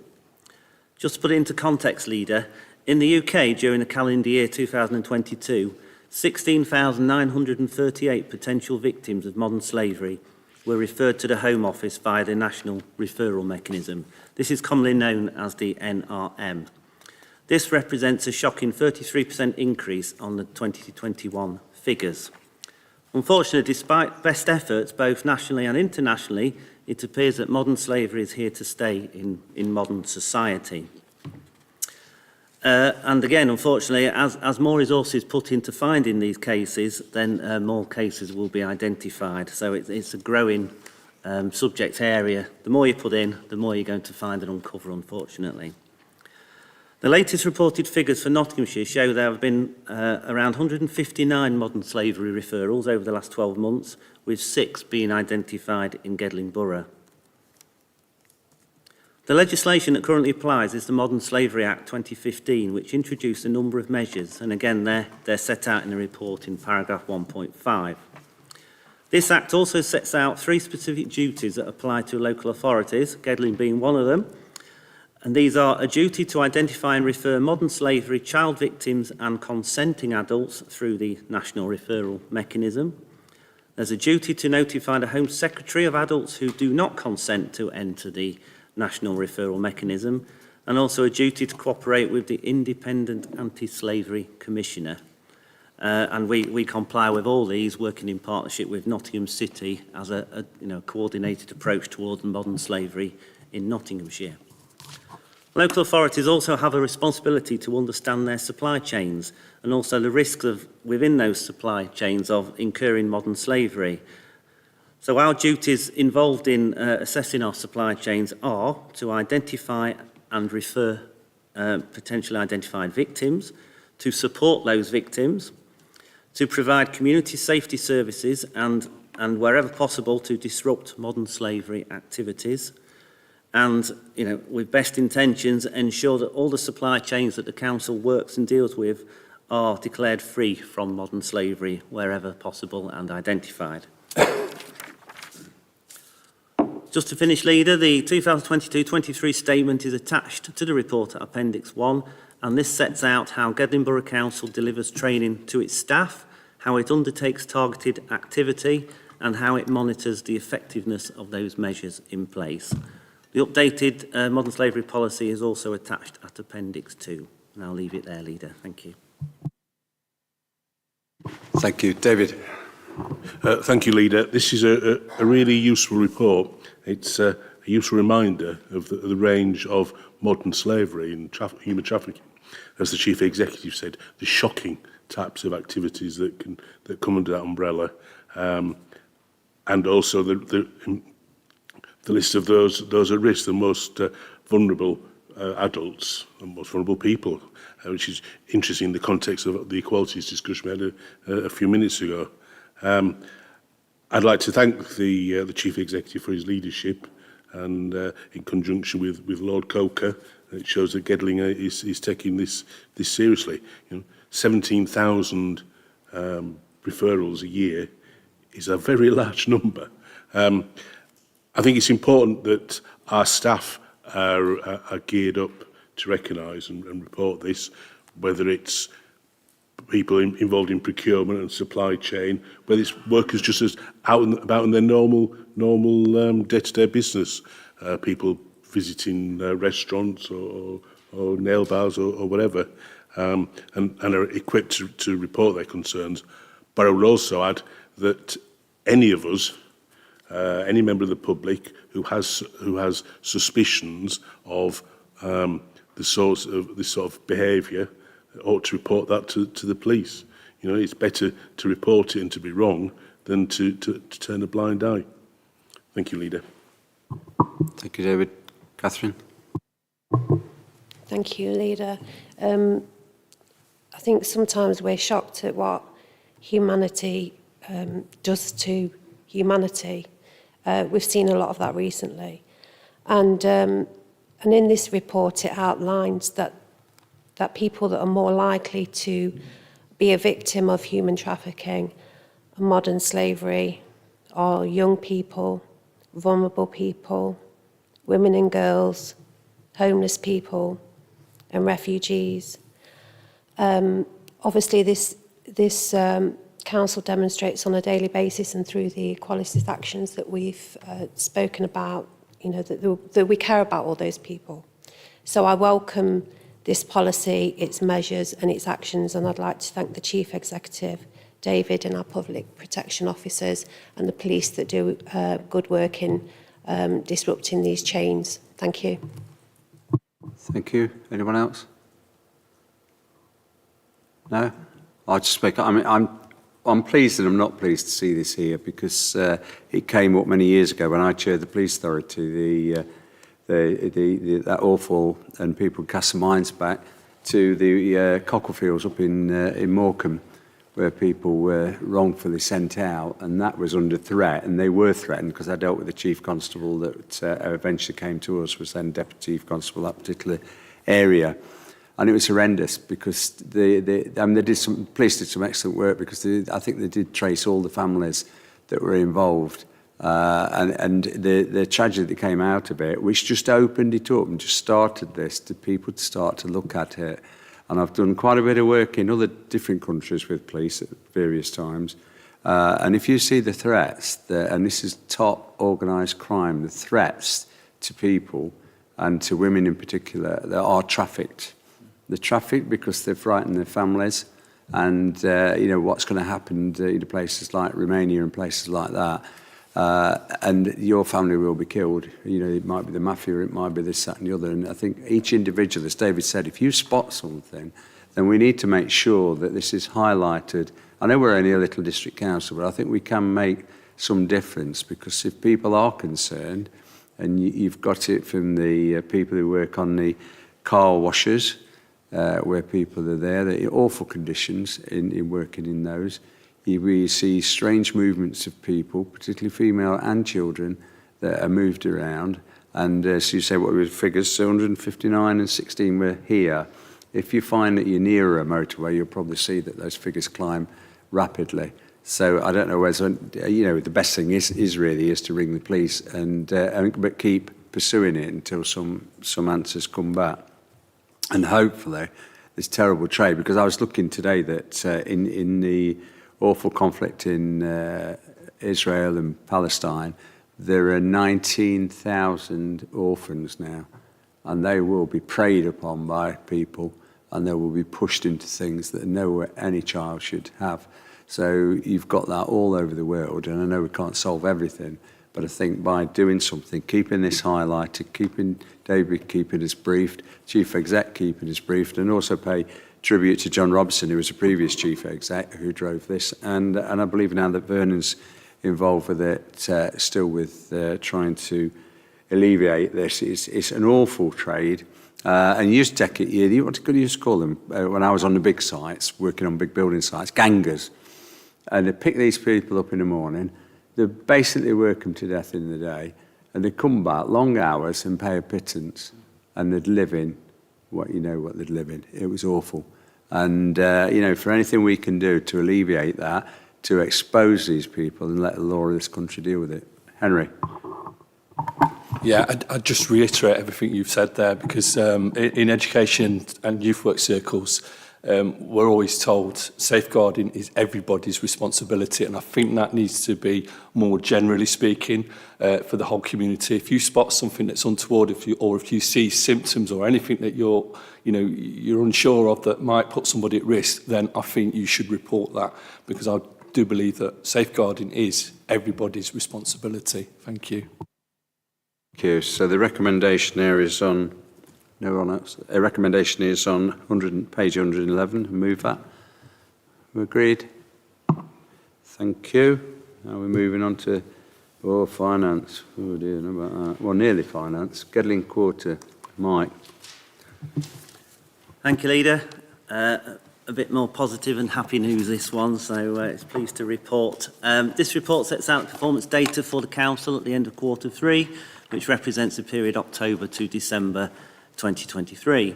Just to put it into context, Leader, in the UK during the calendar year 2022, 16,938 potential victims of modern slavery were referred to the Home Office via the National Referral Mechanism. This is commonly known as the NRM. This represents a shocking 33% increase on the 2021 figures. Unfortunately, despite best efforts both nationally and internationally, it appears that modern slavery is here to stay in modern society. And again, unfortunately, as more resources put into finding these cases, then more cases will be identified. So it's a growing subject area. The more you put in, the more you're going to find and uncover, unfortunately. The latest reported figures for Nottinghamshire show there have been around 159 modern slavery referrals over the last 12 months, with 6 being identified in Gedling Borough. The legislation that currently applies is the Modern Slavery Act 2015, which introduced a number of measures, and again they're set out in the report in paragraph 1.5. This Act also sets out 3 specific duties that apply to local authorities, Gedling being one of them, and these are a duty to identify and refer modern slavery child victims and consenting adults through the National Referral Mechanism. There's a duty to notify the Home Secretary of adults who do not consent to enter the National Referral Mechanism, and also a duty to cooperate with the Independent Anti-Slavery Commissioner. And we comply with all these, working in partnership with Nottingham City as a coordinated approach towards modern slavery in Nottinghamshire. Local authorities also have a responsibility to understand their supply chains and also the risks of within those supply chains of incurring modern slavery. So our duties involved in assessing our supply chains are to identify and refer potentially identified victims, to support those victims, to provide community safety services and wherever possible to disrupt modern slavery activities, and, you know, with best intentions, ensure that all the supply chains that the council works and deals with are declared free from modern slavery wherever possible and identified. Just to finish, Leader, the 2022-23 statement is attached to the report at Appendix 1, and this sets out how Gedling Borough Council delivers training to its staff, how it undertakes targeted activity, and how it monitors the effectiveness of those measures in place. The updated modern slavery policy is also attached at Appendix 2. And I'll leave it there, Leader. Thank you. Thank you. David. Thank you, Leader. This is a really useful report. It's a useful reminder of the range of modern slavery and human trafficking. As the Chief Executive said, the shocking types of activities that come under that umbrella, and also the list of those at risk, the most vulnerable adults and most vulnerable people, which is interesting in the context of the equalities discussion we had a few minutes ago. I'd like to thank the Chief Executive for his leadership, and in conjunction with Lord Coker, it shows that Gedling is taking this seriously. 17,000 referrals a year is a very large number. I think it's important that our staff are geared up to recognise and report this, whether it's people involved in procurement and supply chain, whether it's workers just as out and about in their normal day-to-day business, people visiting restaurants or nail bars or whatever, and are equipped to report their concerns. But I would also add that any of us, any member of the public who has suspicions of this sort of behaviour ought to report that to the police. It's better to report it and to be wrong than to turn a blind eye. Thank you, Leader. Thank you, David. Catherine. Thank you, Leader. I think sometimes we're shocked at what humanity does to humanity. We've seen a lot of that recently. And in this report, it outlines that people that are more likely to be a victim of human trafficking and modern slavery are young people, vulnerable people, women and girls, homeless people, and refugees. Obviously, this council demonstrates on a daily basis and through the equalities actions that we've spoken about, that we care about all those people. So I welcome this policy, its measures and its actions, and I'd like to thank the Chief Executive, David, and our public protection officers and the police that do good work in disrupting these chains. Thank you. Thank you. Anyone else? No? I'll just speak. I mean, I'm pleased and I'm not pleased to see this here, because it came up many years ago when I chaired the police authority, that awful, and people cast their minds back to the cocklefields up in Morecambe, where people were wrongfully sent out, and that was under threat, and they were threatened, because I dealt with the chief constable that eventually came to us, was then deputy chief constable of that particular area. And it was horrendous, because police did some excellent work, because I think they did trace all the families that were involved. And the tragedy that came out of it, which just opened it up and just started this to people to start to look at it. And I've done quite a bit of work in other different countries with police at various times. And if you see the threats, and this is top organised crime, the threats to people and to women in particular that are trafficked. They're trafficked because they're frightened their families, and what's going to happen in places like Romania and places like that. And your family will be killed. It might be the mafia, it might be this, that and the other. And I think each individual, as David said, if you spot something, then we need to make sure that this is highlighted. I know we're only a little district council, but I think we can make some difference, because if people are concerned, and you've got it from the people who work on the car washers, where people are there, they're in awful conditions in working in those. We see strange movements of people, particularly female and children, that are moved around. And as you say, what were the figures? So 159 and 16 were here. If you find that you're near a motorway, you'll probably see that those figures climb rapidly. So I don't know whether, the best thing is to ring the police but keep pursuing it until some answers come back. And hopefully this terrible trade, because I was looking today that in the awful conflict in Israel and Palestine, there are 19,000 orphans now, and they will be preyed upon by people, and they will be pushed into things that nowhere any child should have. So you've got that all over the world, and I know we can't solve everything, but I think by doing something, keeping this highlighted, keeping David keeping us briefed, Chief Exec keeping us briefed, and also pay tribute to John Robson, who was a previous Chief Exec who drove this, and I believe now that Vernon's involved with it, still with trying to alleviate this. It's an awful trade. And you used to what could you used to call them? When I was on the big sites, working on big building sites, gangers. And they pick these people up in the morning, they basically work them to death in the day, and they come back, long hours, and pay a pittance, and they'd live in what they'd live in. It was awful. And, for anything we can do to alleviate that, to expose these people and let the law of this country deal with it. Henry. Yeah, I'd just reiterate everything you've said there, because in education and youth work circles, we're always told safeguarding is everybody's responsibility, and I think that needs to be more generally speaking for the whole community. If you spot something that's untoward, if you see symptoms or anything that you're unsure of that might put somebody at risk, then I think you should report that, because I do believe that safeguarding is everybody's responsibility. Thank you. Thank you. So the recommendation there is on, a recommendation is on page 111. Move that. We agreed? Thank you. Now we're moving on to finance. Oh dear, know about that. Well, nearly finance. Gedling Quarter. Mike. Thank you, Leader. A bit more positive and happy news this one, so it's pleased to report. This report sets out performance data for the Council at the end of quarter 3, which represents the period October to December 2023.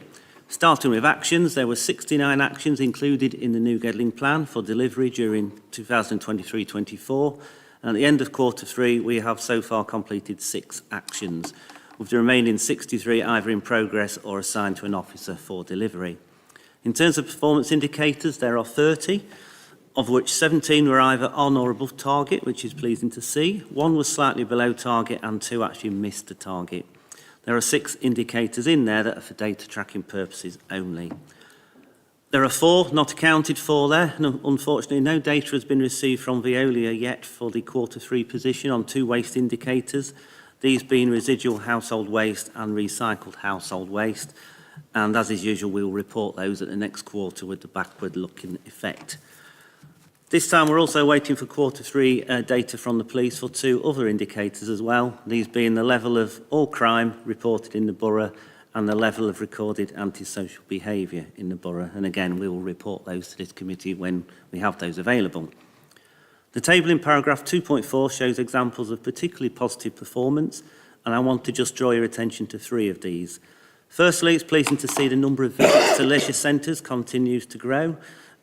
Starting with actions, there were 69 actions included in the new Gedling plan for delivery during 2023-24, and at the end of quarter 3 we have so far completed 6 actions, with the remaining 63 either in progress or assigned to an officer for delivery. In terms of performance indicators, there are 30, of which 17 were either on or above target, which is pleasing to see. 1 was slightly below target and 2 actually missed the target. There are 6 indicators in there that are for data tracking purposes only. There are 4 not accounted for there, and unfortunately no data has been received from Veolia yet for the quarter 3 position on 2 waste indicators, these being residual household waste and recycled household waste. And as is usual, we will report those at the next quarter with the backward-looking effect. This time we're also waiting for quarter 3 data from the police for 2 other indicators as well, these being the level of all crime reported in the borough and the level of recorded antisocial behaviour in the borough. And again, we will report those to this committee when we have those available. The table in paragraph 2.4 shows examples of particularly positive performance, and I want to just draw your attention to 3 of these. Firstly, it's pleasing to see the number of visits to leisure centres continues to grow,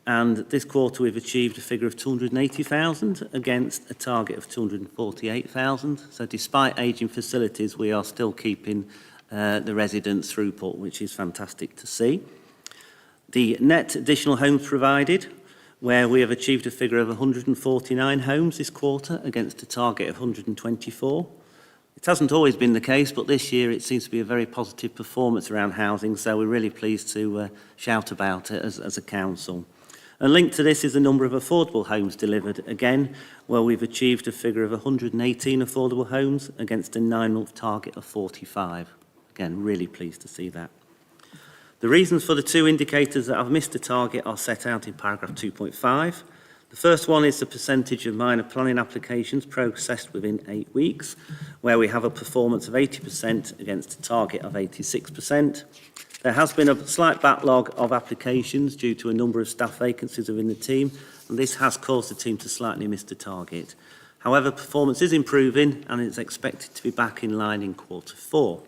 and this quarter we've achieved a figure of 280,000 against a target of 248,000. So despite ageing facilities, we are still keeping the residents' throughput, which is fantastic to see. The net additional homes provided, where we have achieved a figure of 149 homes this quarter against a target of 124. It hasn't always been the case, but this year it seems to be a very positive performance around housing, so we're really pleased to shout about it as a council. And linked to this is the number of affordable homes delivered, again, where we've achieved a figure of 118 affordable homes against a 9-month target of 45. Again, really pleased to see that. The reasons for the 2 indicators that have missed the target are set out in paragraph 2.5. The first one is the percentage of minor planning applications processed within 8 weeks, where we have a performance of 80% against a target of 86%. There has been a slight backlog of applications due to a number of staff vacancies within the team, and this has caused the team to slightly miss the target. However, performance is improving and it's expected to be back in line in Q4.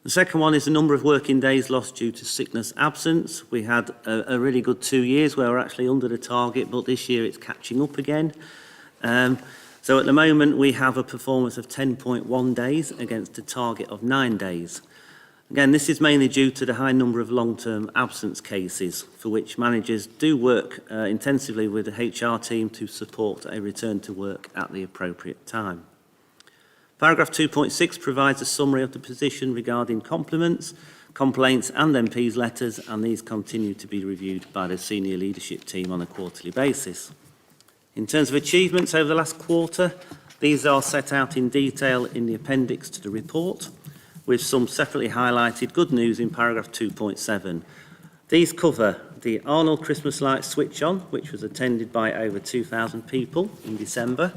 The second one is the number of working days lost due to sickness absence. We had a really good 2 years where we're actually under the target, but this year it's catching up again. So at the moment we have a performance of 10.1 days against a target of 9 days. Again, this is mainly due to the high number of long-term absence cases for which managers do work intensively with the HR team to support a return to work at the appropriate time. Paragraph 2.6 provides a summary of the position regarding compliments, complaints and MPs' letters, and these continue to be reviewed by the senior leadership team on a quarterly basis. In terms of achievements over the last quarter, these are set out in detail in the appendix to the report, with some separately highlighted good news in paragraph 2.7. These cover the Arnold Christmas Lights Switch On, which was attended by over 2,000 people in December,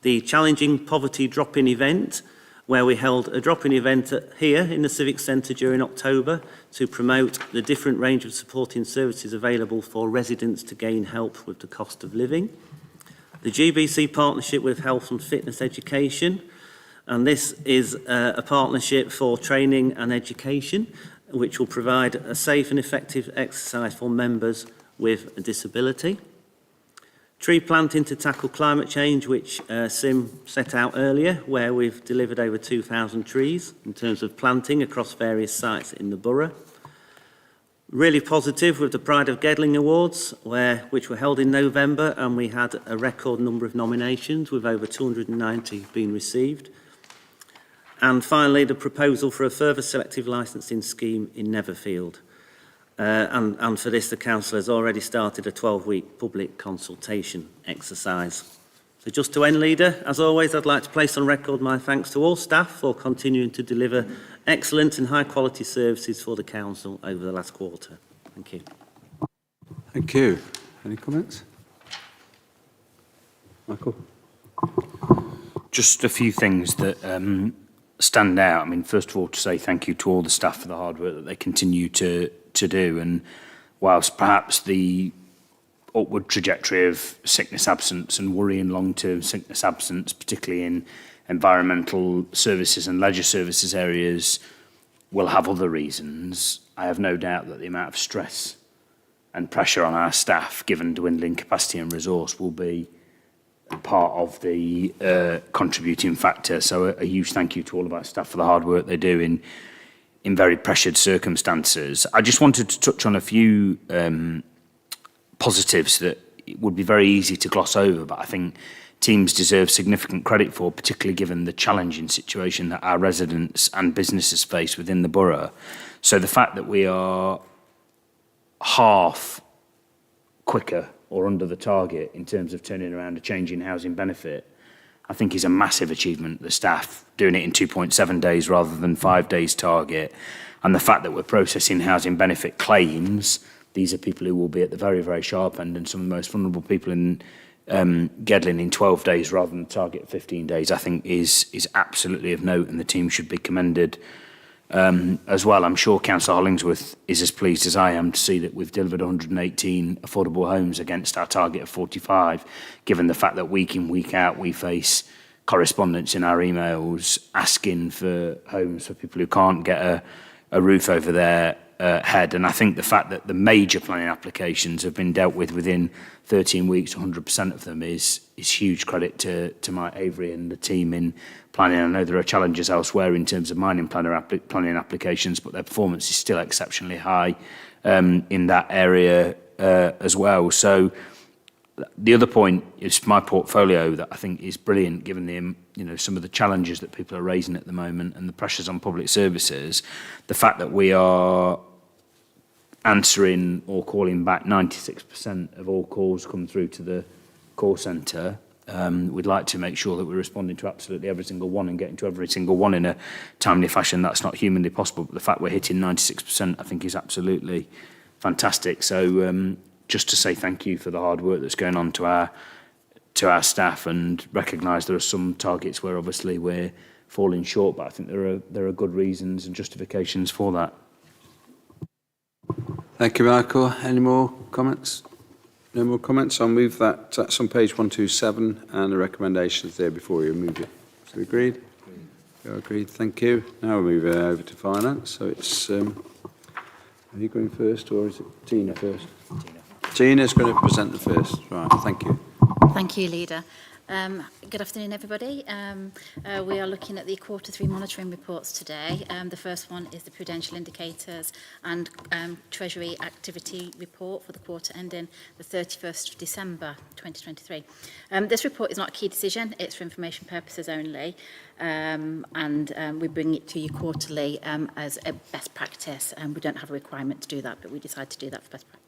the Challenging Poverty Drop-In event, where we held a drop-in event here in the Civic Centre during October to promote the different range of supporting services available for residents to gain help with the cost of living. The GBC partnership with Health and Fitness Education, and this is a partnership for training and education, which will provide a safe and effective exercise for members with a disability. Tree planting to tackle climate change, which Sim set out earlier, where we've delivered over 2,000 trees in terms of planting across various sites in the borough. Really positive with the Pride of Gedling Awards, which were held in November, and we had a record number of nominations with over 290 being received. And finally, the proposal for a further selective licensing scheme in Netherfield. And for this, the Council has already started a 12-week public consultation exercise. So just to end, Leader, as always, I'd like to place on record my thanks to all staff for continuing to deliver excellent and high-quality services for the Council over the last quarter. Thank you. Thank you. Any comments? Michael? Just a few things that stand out. I mean, first of all, to say thank you to all the staff for the hard work that they continue to do. And whilst perhaps the upward trajectory of sickness absence and worrying long-term sickness absence, particularly in environmental services and leisure services areas, will have other reasons, I have no doubt that the amount of stress and pressure on our staff, given dwindling capacity and resource, will be part of the contributing factor. So a huge thank you to all of our staff for the hard work they do in very pressured circumstances. I just wanted to touch on a few positives that it would be very easy to gloss over, but I think teams deserve significant credit for, particularly given the challenging situation that our residents and businesses face within the borough. So the fact that we are half quicker or under the target in terms of turning around a change in housing benefit, I think is a massive achievement. The staff doing it in 2.7 days rather than 5 days target. And the fact that we're processing housing benefit claims, these are people who will be at the very, very sharp end and some of the most vulnerable people in Gedling in 12 days rather than the target of 15 days, I think is absolutely of note, and the team should be commended as well. I'm sure Councillor Hollingsworth is as pleased as I am to see that we've delivered 118 affordable homes against our target of 45, given the fact that week in, week out, we face correspondence in our emails asking for homes for people who can't get a roof over their head. And I think the fact that the major planning applications have been dealt with within 13 weeks, 100% of them, is huge credit to Mike Avery and the team in planning. I know there are challenges elsewhere in terms of mining planning applications, but their performance is still exceptionally high in that area as well. So the other point is my portfolio that I think is brilliant, given the some of the challenges that people are raising at the moment and the pressures on public services. The fact that we are answering or calling back 96% of all calls come through to the call centre. We'd like to make sure that we're responding to absolutely every single one and getting to every single one in a timely fashion. That's not humanly possible, but the fact we're hitting 96% I think is absolutely fantastic. So just to say thank you for the hard work that's going on to our staff, and recognise there are some targets where obviously we're falling short, but I think there are good reasons and justifications for that. Thank you, Michael. Any more comments? No more comments. I'll move that. That's on page 127, and the recommendations there before you move it. So agreed? You're agreed. Thank you. Now we'll move over to finance. So it's, are you going first, or is it Tina first? Tina's going to present the first. Right, thank you. Thank you, Leader. Good afternoon, everybody. We are looking at the Q3 monitoring reports today. The first one is the prudential indicators and Treasury activity report for the quarter ending the 31st of December 2023. This report is not a key decision, it's for information purposes only, and we bring it to you quarterly as a best practice. We don't have a requirement to do that, but we decide to do that for best practice.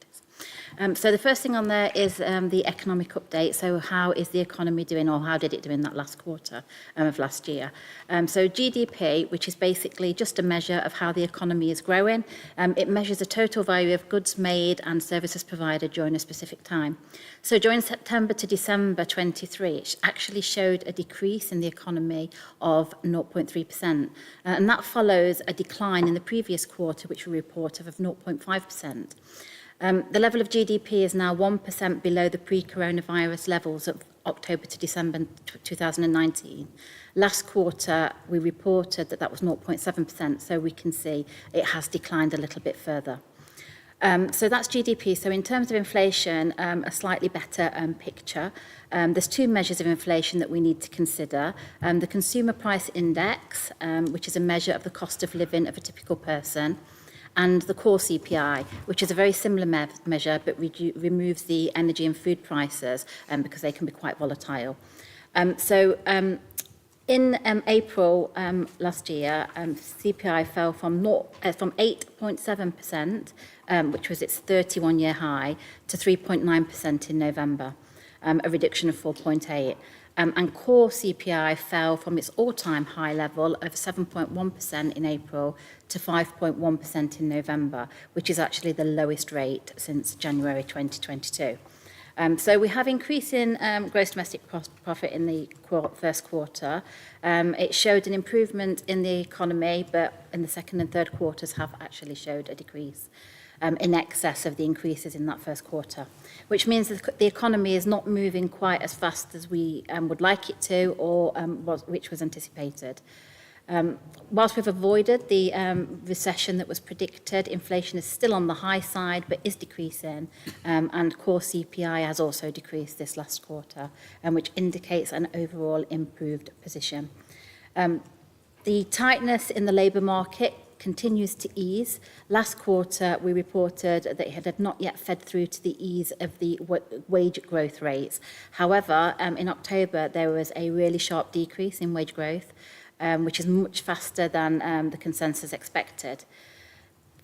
So the first thing on there is the economic update. So how is the economy doing, or how did it do in that last quarter of last year? So GDP, which is basically just a measure of how the economy is growing, it measures the total value of goods made and services provided during a specific time. So during September to December 23, it actually showed a decrease in the economy of 0.3%. And that follows a decline in the previous quarter, which we reported of 0.5%. The level of GDP is now 1% below the pre-coronavirus levels of October to December 2019. Last quarter, we reported that was 0.7%, so we can see it has declined a little bit further. So that's GDP. So in terms of inflation, a slightly better picture. There's two measures of inflation that we need to consider. The Consumer Price Index, which is a measure of the cost of living of a typical person, and the core CPI, which is a very similar measure, but removes the energy and food prices because they can be quite volatile. In April last year, CPI fell from 8.7%, which was its 31-year high, to 3.9% in November, a reduction of 4.8%. And core CPI fell from its all-time high level of 7.1% in April to 5.1% in November, which is actually the lowest rate since January 2022. So we have increase in gross domestic profit in the first quarter. It showed an improvement in the economy, but in the second and third quarters have actually showed a decrease in excess of the increases in that first quarter, which means that the economy is not moving quite as fast as we would like it to, or which was anticipated. Whilst we've avoided the recession that was predicted, inflation is still on the high side, but is decreasing, and core CPI has also decreased this last quarter, which indicates an overall improved position. The tightness in the labour market continues to ease. Last quarter, we reported that it had not yet fed through to the ease of the wage growth rates. However, in October, there was a really sharp decrease in wage growth, which is much faster than the consensus expected.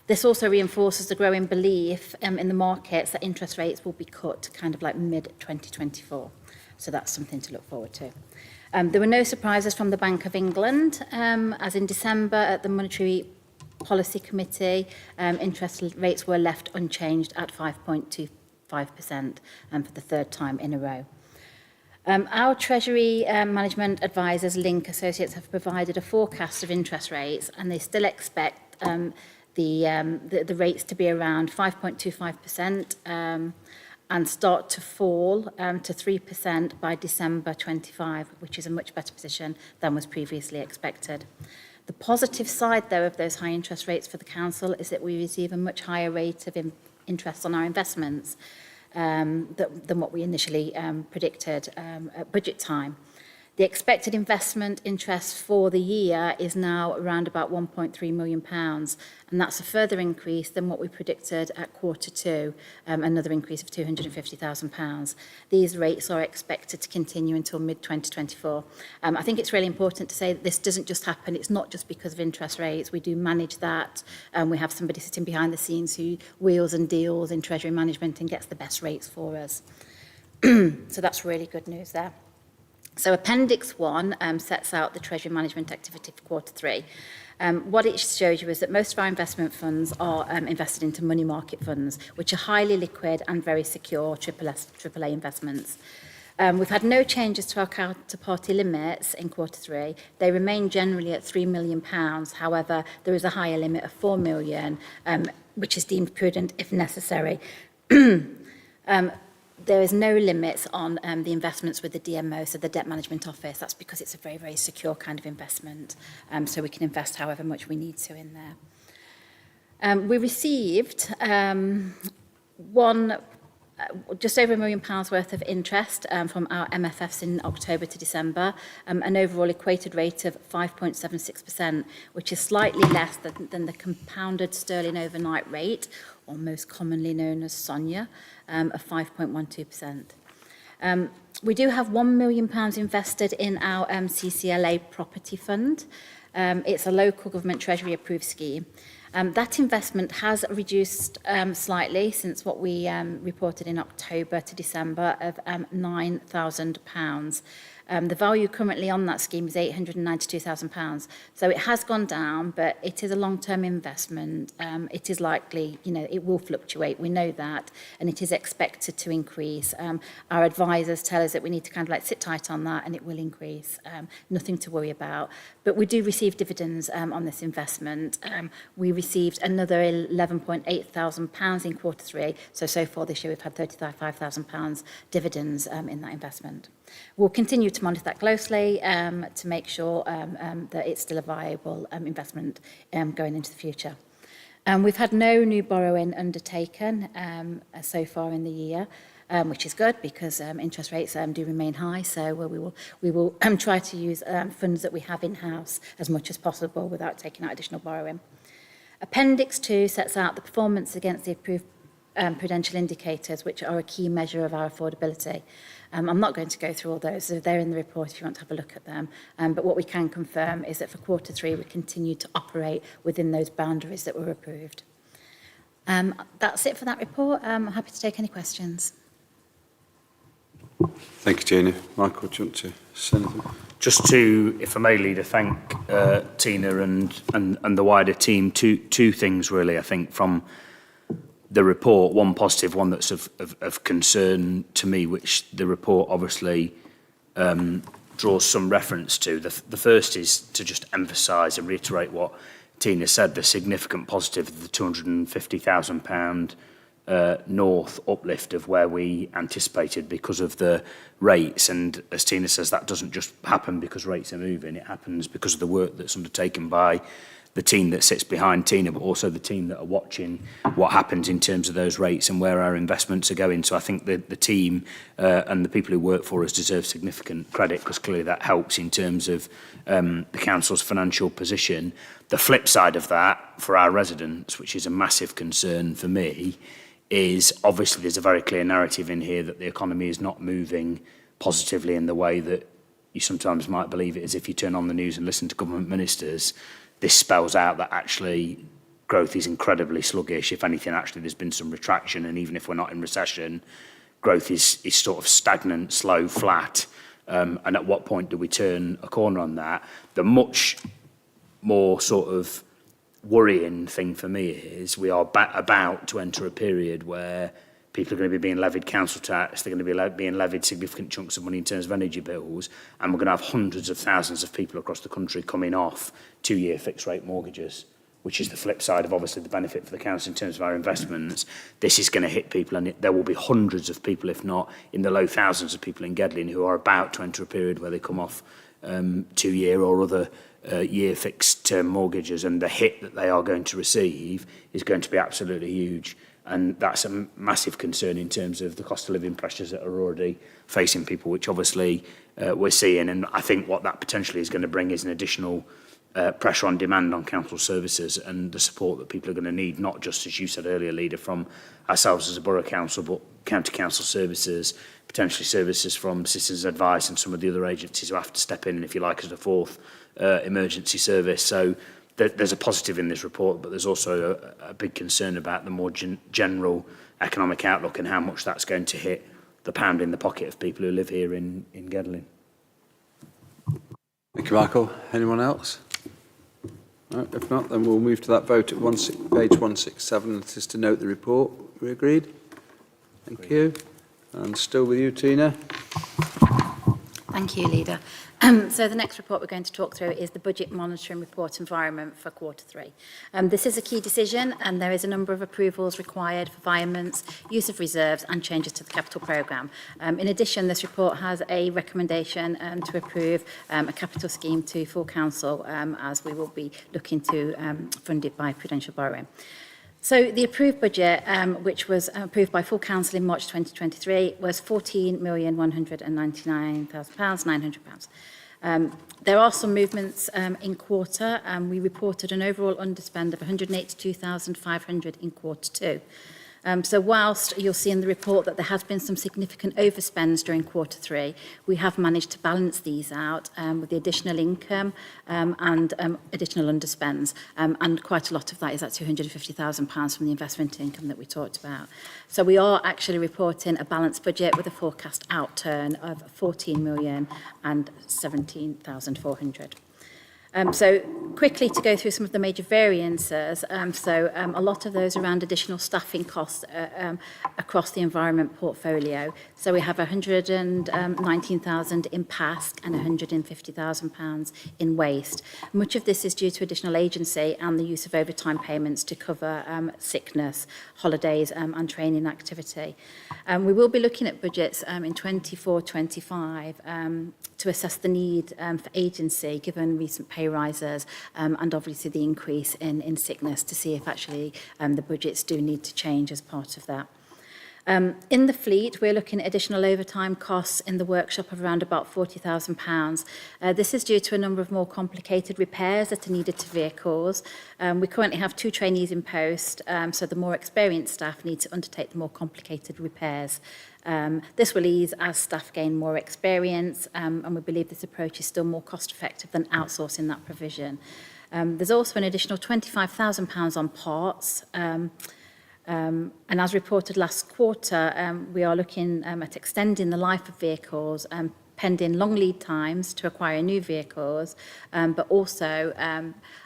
This also reinforces the growing belief in the markets that interest rates will be cut kind of like mid-2024. So that's something to look forward to. There were no surprises from the Bank of England, as in December at the Monetary Policy Committee, interest rates were left unchanged at 5.25% for the third time in a row. Our Treasury Management Advisors, Link Associates, have provided a forecast of interest rates, and they still expect the rates to be around 5.25% and start to fall to 3% by December 25, which is a much better position than was previously expected. The positive side, though, of those high interest rates for the Council is that we receive a much higher rate of interest on our investments than what we initially predicted at budget time. The expected investment interest for the year is now around about £1.3 million, and that's a further increase than what we predicted at Q2, another increase of £250,000. These rates are expected to continue until mid-2024. I think it's really important to say that this doesn't just happen. It's not just because of interest rates. We do manage that. We have somebody sitting behind the scenes who wheels and deals in Treasury Management and gets the best rates for us. So that's really good news there. So Appendix 1 sets out the Treasury Management activity for Quarter 3. What it shows you is that most of our investment funds are invested into money market funds, which are highly liquid and very secure AAA investments. We've had no changes to our counterparty limits in Quarter 3. They remain generally at £3 million. However, there is a higher limit of £4 million, which is deemed prudent if necessary. There is no limits on the investments with the DMO, so the Debt Management Office. That's because it's a very, very secure kind of investment, so we can invest however much we need to in there. We received just over £1 million worth of interest from our MFFs in October to December, an overall equated rate of 5.76%, which is slightly less than the compounded sterling overnight rate, or most commonly known as SONIA, of 5.12%. We do have £1 million invested in our CCLA property fund. It's a local government treasury approved scheme. That investment has reduced slightly since what we reported in October to December of £9,000. The value currently on that scheme is £892,000. So it has gone down, but it is a long-term investment. It is likely, it will fluctuate. We know that, and it is expected to increase. Our advisors tell us that we need to kind of sit tight on that, and it will increase. Nothing to worry about. But we do receive dividends on this investment. We received another £11.8 thousand in Quarter 3. So far this year, we've had £35,000 dividends in that investment. We'll continue to monitor that closely to make sure that it's still a viable investment going into the future. We've had no new borrowing undertaken so far in the year, which is good because interest rates do remain high. So we will try to use funds that we have in-house as much as possible without taking out additional borrowing. Appendix 2 sets out the performance against the approved prudential indicators, which are a key measure of our affordability. I'm not going to go through all those. They're in the report if you want to have a look at them. But what we can confirm is that for Quarter 3, we continue to operate within those boundaries that were approved. That's it for that report. I'm happy to take any questions. Thank you, Gina. Michael, do you want to say anything? Just to, if I may, Leader, thank Tina and the wider team. Two things, really, I think, from the report. One positive, one that's of concern to me, which the report obviously draws some reference to. The first is to just emphasise and reiterate what Tina said, the significant positive of the £250,000 north uplift of where we anticipated because of the rates. And as Tina says, that doesn't just happen because rates are moving, it happens because of the work that's undertaken by the team that sits behind Tina, but also the team that are watching what happens in terms of those rates and where our investments are going. So I think the team and the people who work for us deserve significant credit, because clearly that helps in terms of the council's financial position. The flip side of that for our residents, which is a massive concern for me, is obviously there's a very clear narrative in here that the economy is not moving positively in the way that you sometimes might believe it is if you turn on the news and listen to government ministers. This spells out that actually growth is incredibly sluggish. If anything, actually there's been some retraction, and even if we're not in recession, growth is sort of stagnant, slow, flat. And at what point do we turn a corner on that? The much more sort of worrying thing for me is we are about to enter a period where people are going to be being levied council tax, they're going to be being levied significant chunks of money in terms of energy bills, and we're going to have hundreds of thousands of people across the country coming off 2-year fixed rate mortgages, which is the flip side of obviously the benefit for the council in terms of our investments. This is going to hit people, and there will be hundreds of people, if not in the low thousands of people in Gedling, who are about to enter a period where they come off 2-year or other year fixed term mortgages, and the hit that they are going to receive is going to be absolutely huge. And that's a massive concern in terms of the cost of living pressures that are already facing people, which obviously we're seeing. And I think what that potentially is going to bring is an additional pressure on demand on council services and the support that people are going to need, not just, as you said earlier, Leader, from ourselves as a borough council, but county council services, potentially services from Citizens Advice and some of the other agencies who have to step in, if you like, as a fourth emergency service. So there's a positive in this report, but there's also a big concern about the more general economic outlook and how much that's going to hit the pound in the pocket of people who live here in Gedling. Thank you, Michael. Anyone else? No, if not, then we'll move to that vote at page 167. That is to note the report. We agreed? Thank you. And still with you, Tina. Thank you, Leader. So the next report we're going to talk through is the Budget Monitoring Report Environment for Q3. This is a key decision, and there is a number of approvals required for environments, use of reserves and changes to the capital programme. In addition, this report has a recommendation to approve a capital scheme to full council, as we will be looking to fund it by prudential borrowing. So the approved budget, which was approved by full council in March 2023, was £14,199,900. There are some movements in quarter. We reported an overall underspend of £182,500 in Q2. So whilst you'll see in the report that there has been some significant overspends during Q3, we have managed to balance these out with the additional income and additional underspends. And quite a lot of that is that £250,000 from the investment income that we talked about. So we are actually reporting a balanced budget with a forecast outturn of £14,017,400. So quickly to go through some of the major variances, a lot of those around additional staffing costs across the environment portfolio. So we have £119,000 in PASC and £150,000 in waste. Much of this is due to additional agency and the use of overtime payments to cover sickness, holidays and training activity. We will be looking at budgets in 24-25 to assess the need for agency given recent pay rises and obviously the increase in sickness to see if actually the budgets do need to change as part of that. In the fleet, we're looking at additional overtime costs in the workshop of around about £40,000. This is due to a number of more complicated repairs that are needed to vehicles. We currently have 2 trainees in post, so the more experienced staff need to undertake the more complicated repairs. This will ease as staff gain more experience, and we believe this approach is still more cost effective than outsourcing that provision. There's also an additional £25,000 on parts. And as reported last quarter, we are looking at extending the life of vehicles, pending long lead times to acquire new vehicles, but also,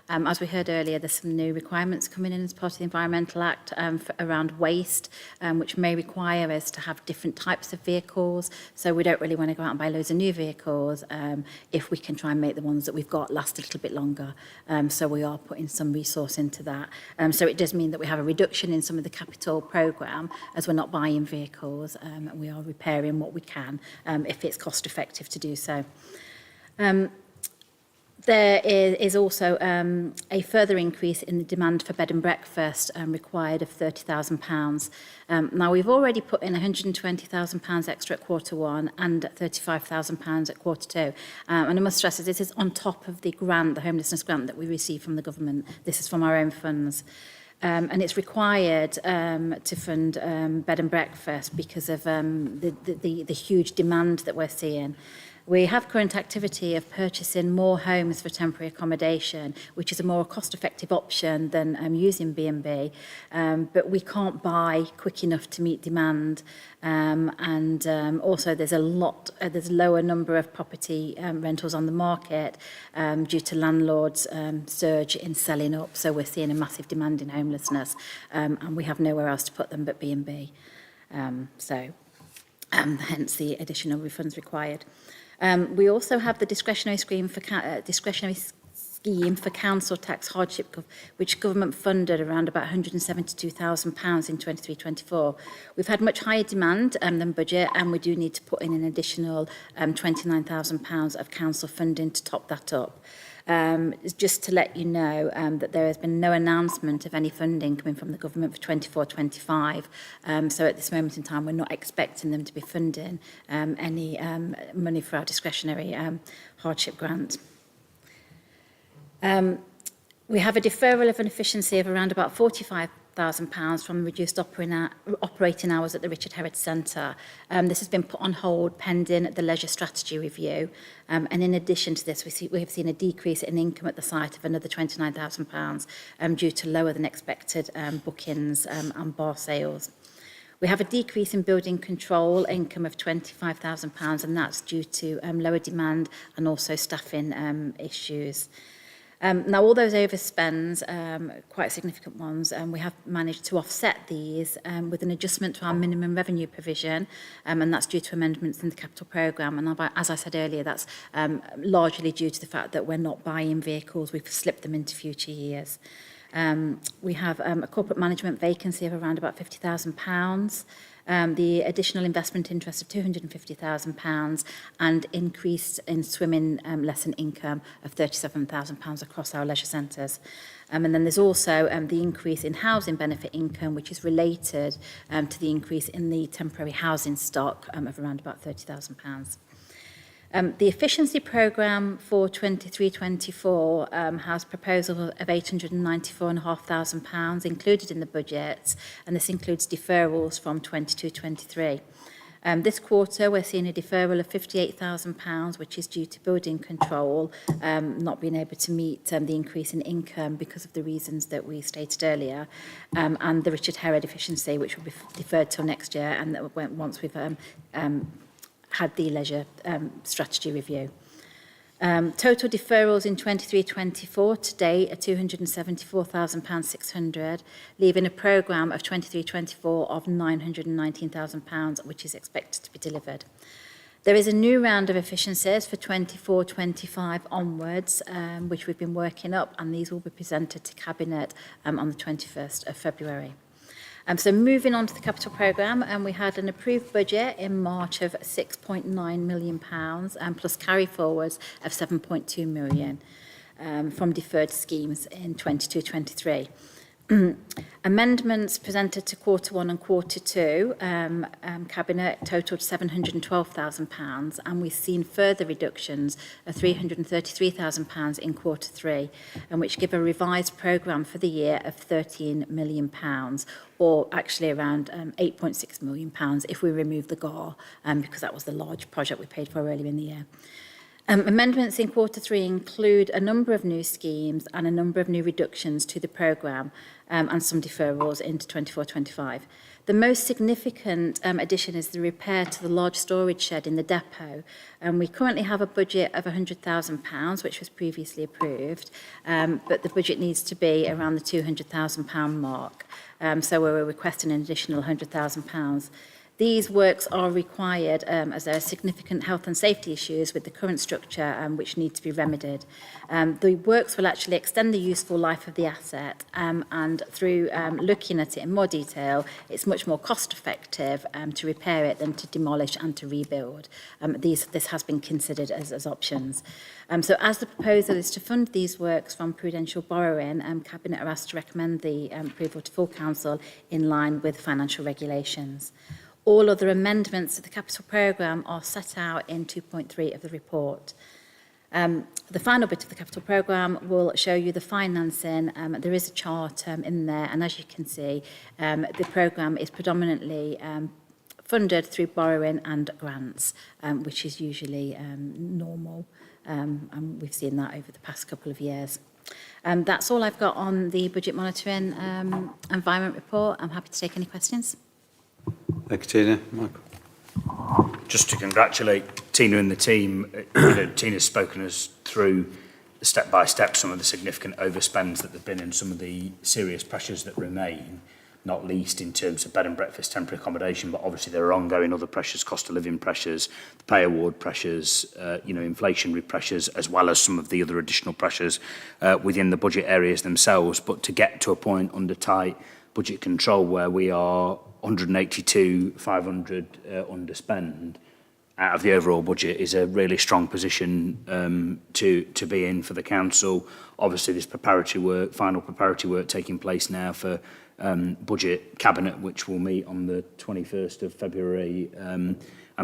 as we heard earlier, there's some new requirements coming in as part of the Environmental Act around waste, which may require us to have different types of vehicles. So we don't really want to go out and buy loads of new vehicles if we can try and make the ones that we've got last a little bit longer. So we are putting some resource into that. So it does mean that we have a reduction in some of the capital programme as we're not buying vehicles and we are repairing what we can if it's cost effective to do so. There is also a further increase in the demand for bed and breakfast required of £30,000. Now, we've already put in £120,000 extra at Q1 and £35,000 at Q2. And I must stress that this is on top of the grant, the homelessness grant that we receive from the government. This is from our own funds. And it's required to fund bed and breakfast because of the huge demand that we're seeing. We have current activity of purchasing more homes for temporary accommodation, which is a more cost-effective option than using B&B, but we can't buy quick enough to meet demand. Also there's a lower number of property rentals on the market due to landlords' surge in selling up. So we're seeing a massive demand in homelessness, and we have nowhere else to put them but B&B. Hence the additional refunds required. We also have the discretionary scheme for council tax hardship, which government funded around about £172,000 in 23-24. We've had much higher demand than budget, and we do need to put in an additional £29,000 of council funding to top that up. Just to let you know that there has been no announcement of any funding coming from the government for 24-25. So at this moment in time, we're not expecting them to be funding any money for our discretionary hardship grant. We have a deferral of an efficiency of around about £45,000 from reduced operating hours at the Richard Herod Centre. This has been put on hold pending the leisure strategy review. And in addition to this, we have seen a decrease in income at the site of another £29,000 due to lower than expected bookings and bar sales. We have a decrease in building control income of £25,000, and that's due to lower demand and also staffing issues. Now, all those overspends, quite significant ones, we have managed to offset these with an adjustment to our minimum revenue provision, and that's due to amendments in the capital programme. And as I said earlier, that's largely due to the fact that we're not buying vehicles, we've slipped them into future years. We have a corporate management vacancy of around about £50,000, the additional investment interest of £250,000 and increase in swimming lesson income of £37,000 across our leisure centres. And then there's also the increase in housing benefit income, which is related to the increase in the temporary housing stock of around about £30,000. The efficiency programme for 23-24 has proposal of £894,500 included in the budget, and this includes deferrals from 22-23. This quarter, we're seeing a deferral of £58,000, which is due to building control, not being able to meet the increase in income because of the reasons that we stated earlier, and the Richard Herod efficiency, which will be deferred till next year, and that once we've had the leisure strategy review. Total deferrals in 23-24 to date are £274,600, leaving a programme of 23-24 of £919,000, which is expected to be delivered. There is a new round of efficiencies for 24-25 onwards, which we've been working up, and these will be presented to Cabinet on the 21st of February. So moving on to the capital programme, we had an approved budget in March of £6.9 million plus carry forwards of £7.2 million from deferred schemes in 22-23. Amendments presented to quarter one and quarter two Cabinet totaled £712,000, and we've seen further reductions of £333,000 in quarter three, and which give a revised programme for the year of £13 million, or actually around £8.6 million if we remove the GAR, because that was the large project we paid for earlier in the year. Amendments in quarter three include a number of new schemes and a number of new reductions to the programme, and some deferrals into 24-25. The most significant addition is the repair to the large storage shed in the depot, and we currently have a budget of £100,000, which was previously approved, but the budget needs to be around the £200,000 mark, so we're requesting an additional £100,000. These works are required as there are significant health and safety issues with the current structure which need to be remedied. The works will actually extend the useful life of the asset, and through looking at it in more detail, it's much more cost effective to repair it than to demolish and to rebuild. This has been considered as options. So as the proposal is to fund these works from prudential borrowing, Cabinet are asked to recommend the approval to full council in line with financial regulations. All other amendments to the capital programme are set out in 2.3 of the report. The final bit of the capital programme will show you the financing. There is a chart in there, and as you can see, the programme is predominantly funded through borrowing and grants, which is usually normal, and we've seen that over the past couple of years. That's all I've got on the budget monitoring environment report. I'm happy to take any questions. Thank you, Tina. Michael. Just to congratulate Tina and the team. Tina's spoken us through step by step some of the significant overspends that there have been and some of the serious pressures that remain, not least in terms of bed and breakfast, temporary accommodation, but obviously there are ongoing other pressures, cost of living pressures, the pay award pressures, inflationary pressures, as well as some of the other additional pressures within the budget areas themselves. But to get to a point under tight budget control where we are 182,500 underspend out of the overall budget is a really strong position to be in for the council. Obviously, there's final preparatory work taking place now for budget cabinet, which will meet on the 21st of February, and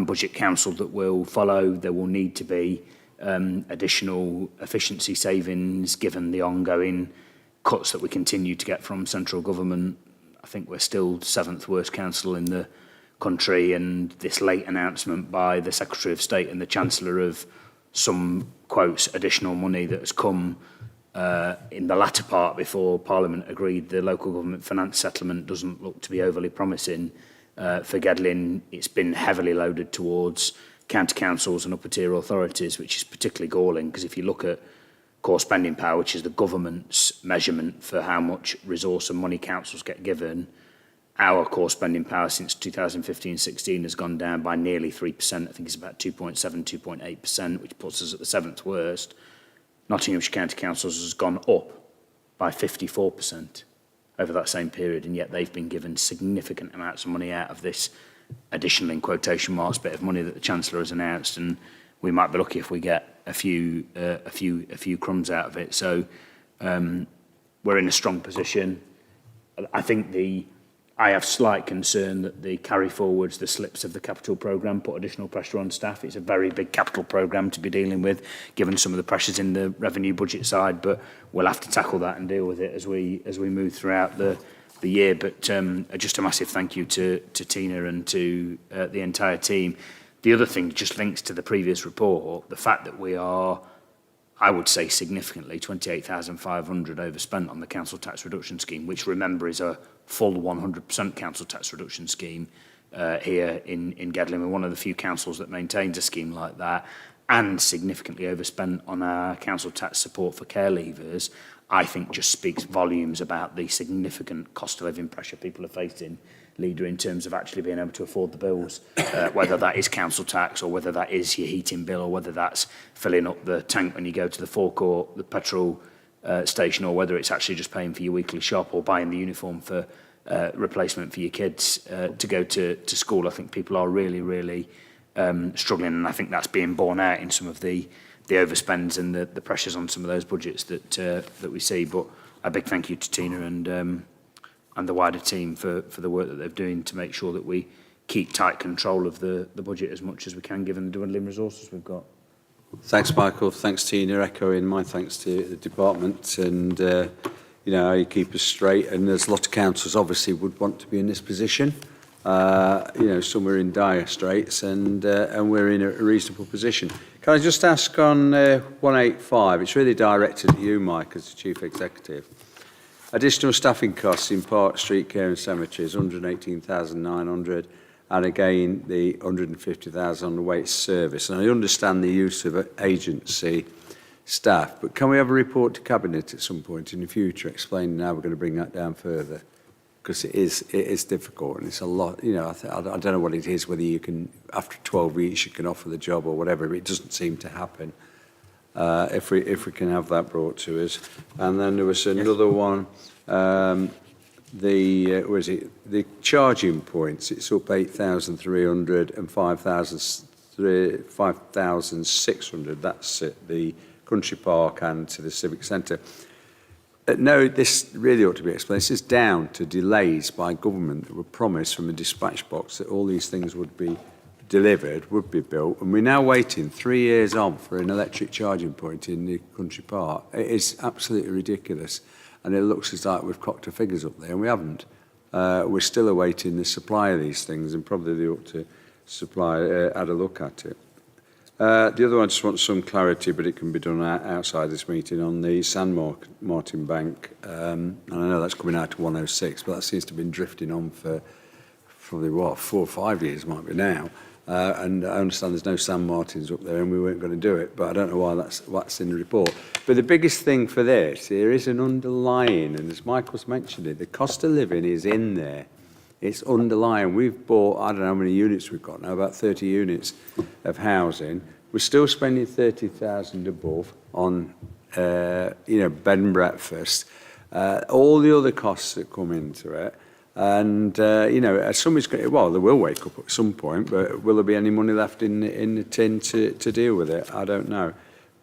budget council that will follow. There will need to be additional efficiency savings given the ongoing cuts that we continue to get from central government. I think we're still 7th worst council in the country, and this late announcement by the Secretary of State and the Chancellor of some, quotes, additional money that has come in the latter part before Parliament agreed the local government finance settlement doesn't look to be overly promising. For Gedling, it's been heavily loaded towards county councils and upper tier authorities, which is particularly galling because if you look at core spending power, which is the government's measurement for how much resource and money councils get given, our core spending power since 2015-16 has gone down by nearly 3%. I think it's about 2.7, 2.8%, which puts us at the 7th worst. Nottinghamshire County Councils has gone up by 54% over that same period, and yet they've been given significant amounts of money out of this additional, in quotation marks, bit of money that the Chancellor has announced, and we might be lucky if we get a few crumbs out of it. So we're in a strong position. I think I have slight concern that the carry forwards, the slips of the capital programme put additional pressure on staff. It's a very big capital programme to be dealing with, given some of the pressures in the revenue budget side, but we'll have to tackle that and deal with it as we move throughout the year. But just a massive thank you to Tina and to the entire team. The other thing just links to the previous report, the fact that we are, I would say significantly, 28,500 overspent on the council tax reduction scheme, which, remember, is a full 100% council tax reduction scheme here in Gedling. We're one of the few councils that maintains a scheme like that, and significantly overspent on our council tax support for care leavers, I think just speaks volumes about the significant cost of living pressure people are facing, Leader, in terms of actually being able to afford the bills, whether that is council tax or whether that is your heating bill or whether that's filling up the tank when you go to the forecourt, the petrol station, or whether it's actually just paying for your weekly shop or buying the uniform for replacement for your kids to go to school. I think people are really struggling, and I think that's being borne out in some of the overspends and the pressures on some of those budgets that we see. But a big thank you to Tina and the wider team for the work that they're doing to make sure that we keep tight control of the budget as much as we can, given the dwindling resources we've got. Thanks, Michael. Thanks, Tina. Echoing my thanks to the department and, how you keep us straight. And there's a lot of councils obviously would want to be in this position. Some are in dire straits and we're in a reasonable position. Can I just ask on 185, it's really directed at you, Mike, as the Chief Executive. Additional staffing costs in Park Street Care and Cemeteries, 118,900, and again the 150,000 on the waste service. And I understand the use of agency staff, but can we have a report to Cabinet at some point in the future explaining how we're going to bring that down further? Because it is difficult and it's a lot. I don't know what it is, whether you can, after 12 weeks, you can offer the job or whatever, but it doesn't seem to happen. If we can have that brought to us. And then there was another one, the charging points, it's up 8,300 and 5,600, that's at the Country Park and to the Civic Centre. No, this really ought to be explained. This is down to delays by government that were promised from a dispatch box that all these things would be delivered, would be built, and we're now waiting 3 years on for an electric charging point in the Country Park. It is absolutely ridiculous, and it looks as though we've cocked our figures up there, and we haven't. We're still awaiting the supply of these things, and probably they ought to add a look at it. The other one, I just want some clarity, but it can be done outside this meeting, on the San Martin Bank. And I know that's coming out to 106, but that seems to have been drifting on for probably, 4 or 5 years, might be now. And I understand there's no San Martins up there and we weren't going to do it, but I don't know why that's in the report. But the biggest thing for this, there is an underlying, and as Michael's mentioned it, the cost of living is in there. It's underlying. We've bought, I don't know how many units we've got now, about 30 units of housing. We're still spending 30,000 above on, bed and breakfast. All the other costs that come into it. And, somebody's going to, well, they will wake up at some point, but will there be any money left in the tin to deal with it? I don't know.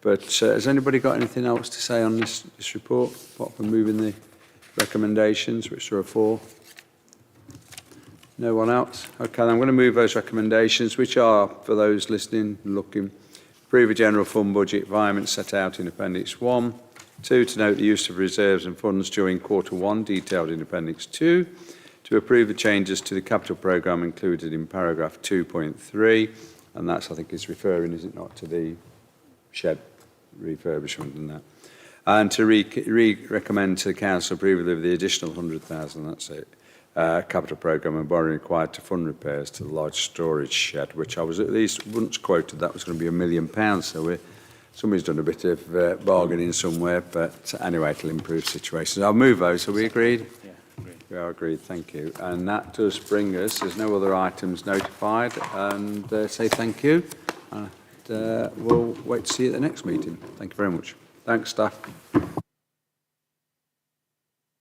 But has anybody got anything else to say on this report, apart from moving the recommendations, which there are 4? No one else? Okay, I'm going to move those recommendations, which are, for those listening and looking, approve a general fund budget environment set out in Appendix 1. 2, to note the use of reserves and funds during Q1, detailed in Appendix 2. To approve the changes to the capital programme included in paragraph 2.3, and that's, I think, is referring, is it not, to the shed refurbishment and that. And to recommend to the Council approval of the additional 100,000, that's it. capital programme and borrowing required to fund repairs to the large storage shed, which I was at least once quoted that was going to be £1 million. So somebody's done a bit of bargaining somewhere, but anyway, it'll improve situations. I'll move those. Are we agreed? Yeah, agreed. We are agreed, thank you. And that does bring us, there's no other items notified, and say thank you. And we'll wait to see you at the next meeting. Thank you very much. Thanks, staff.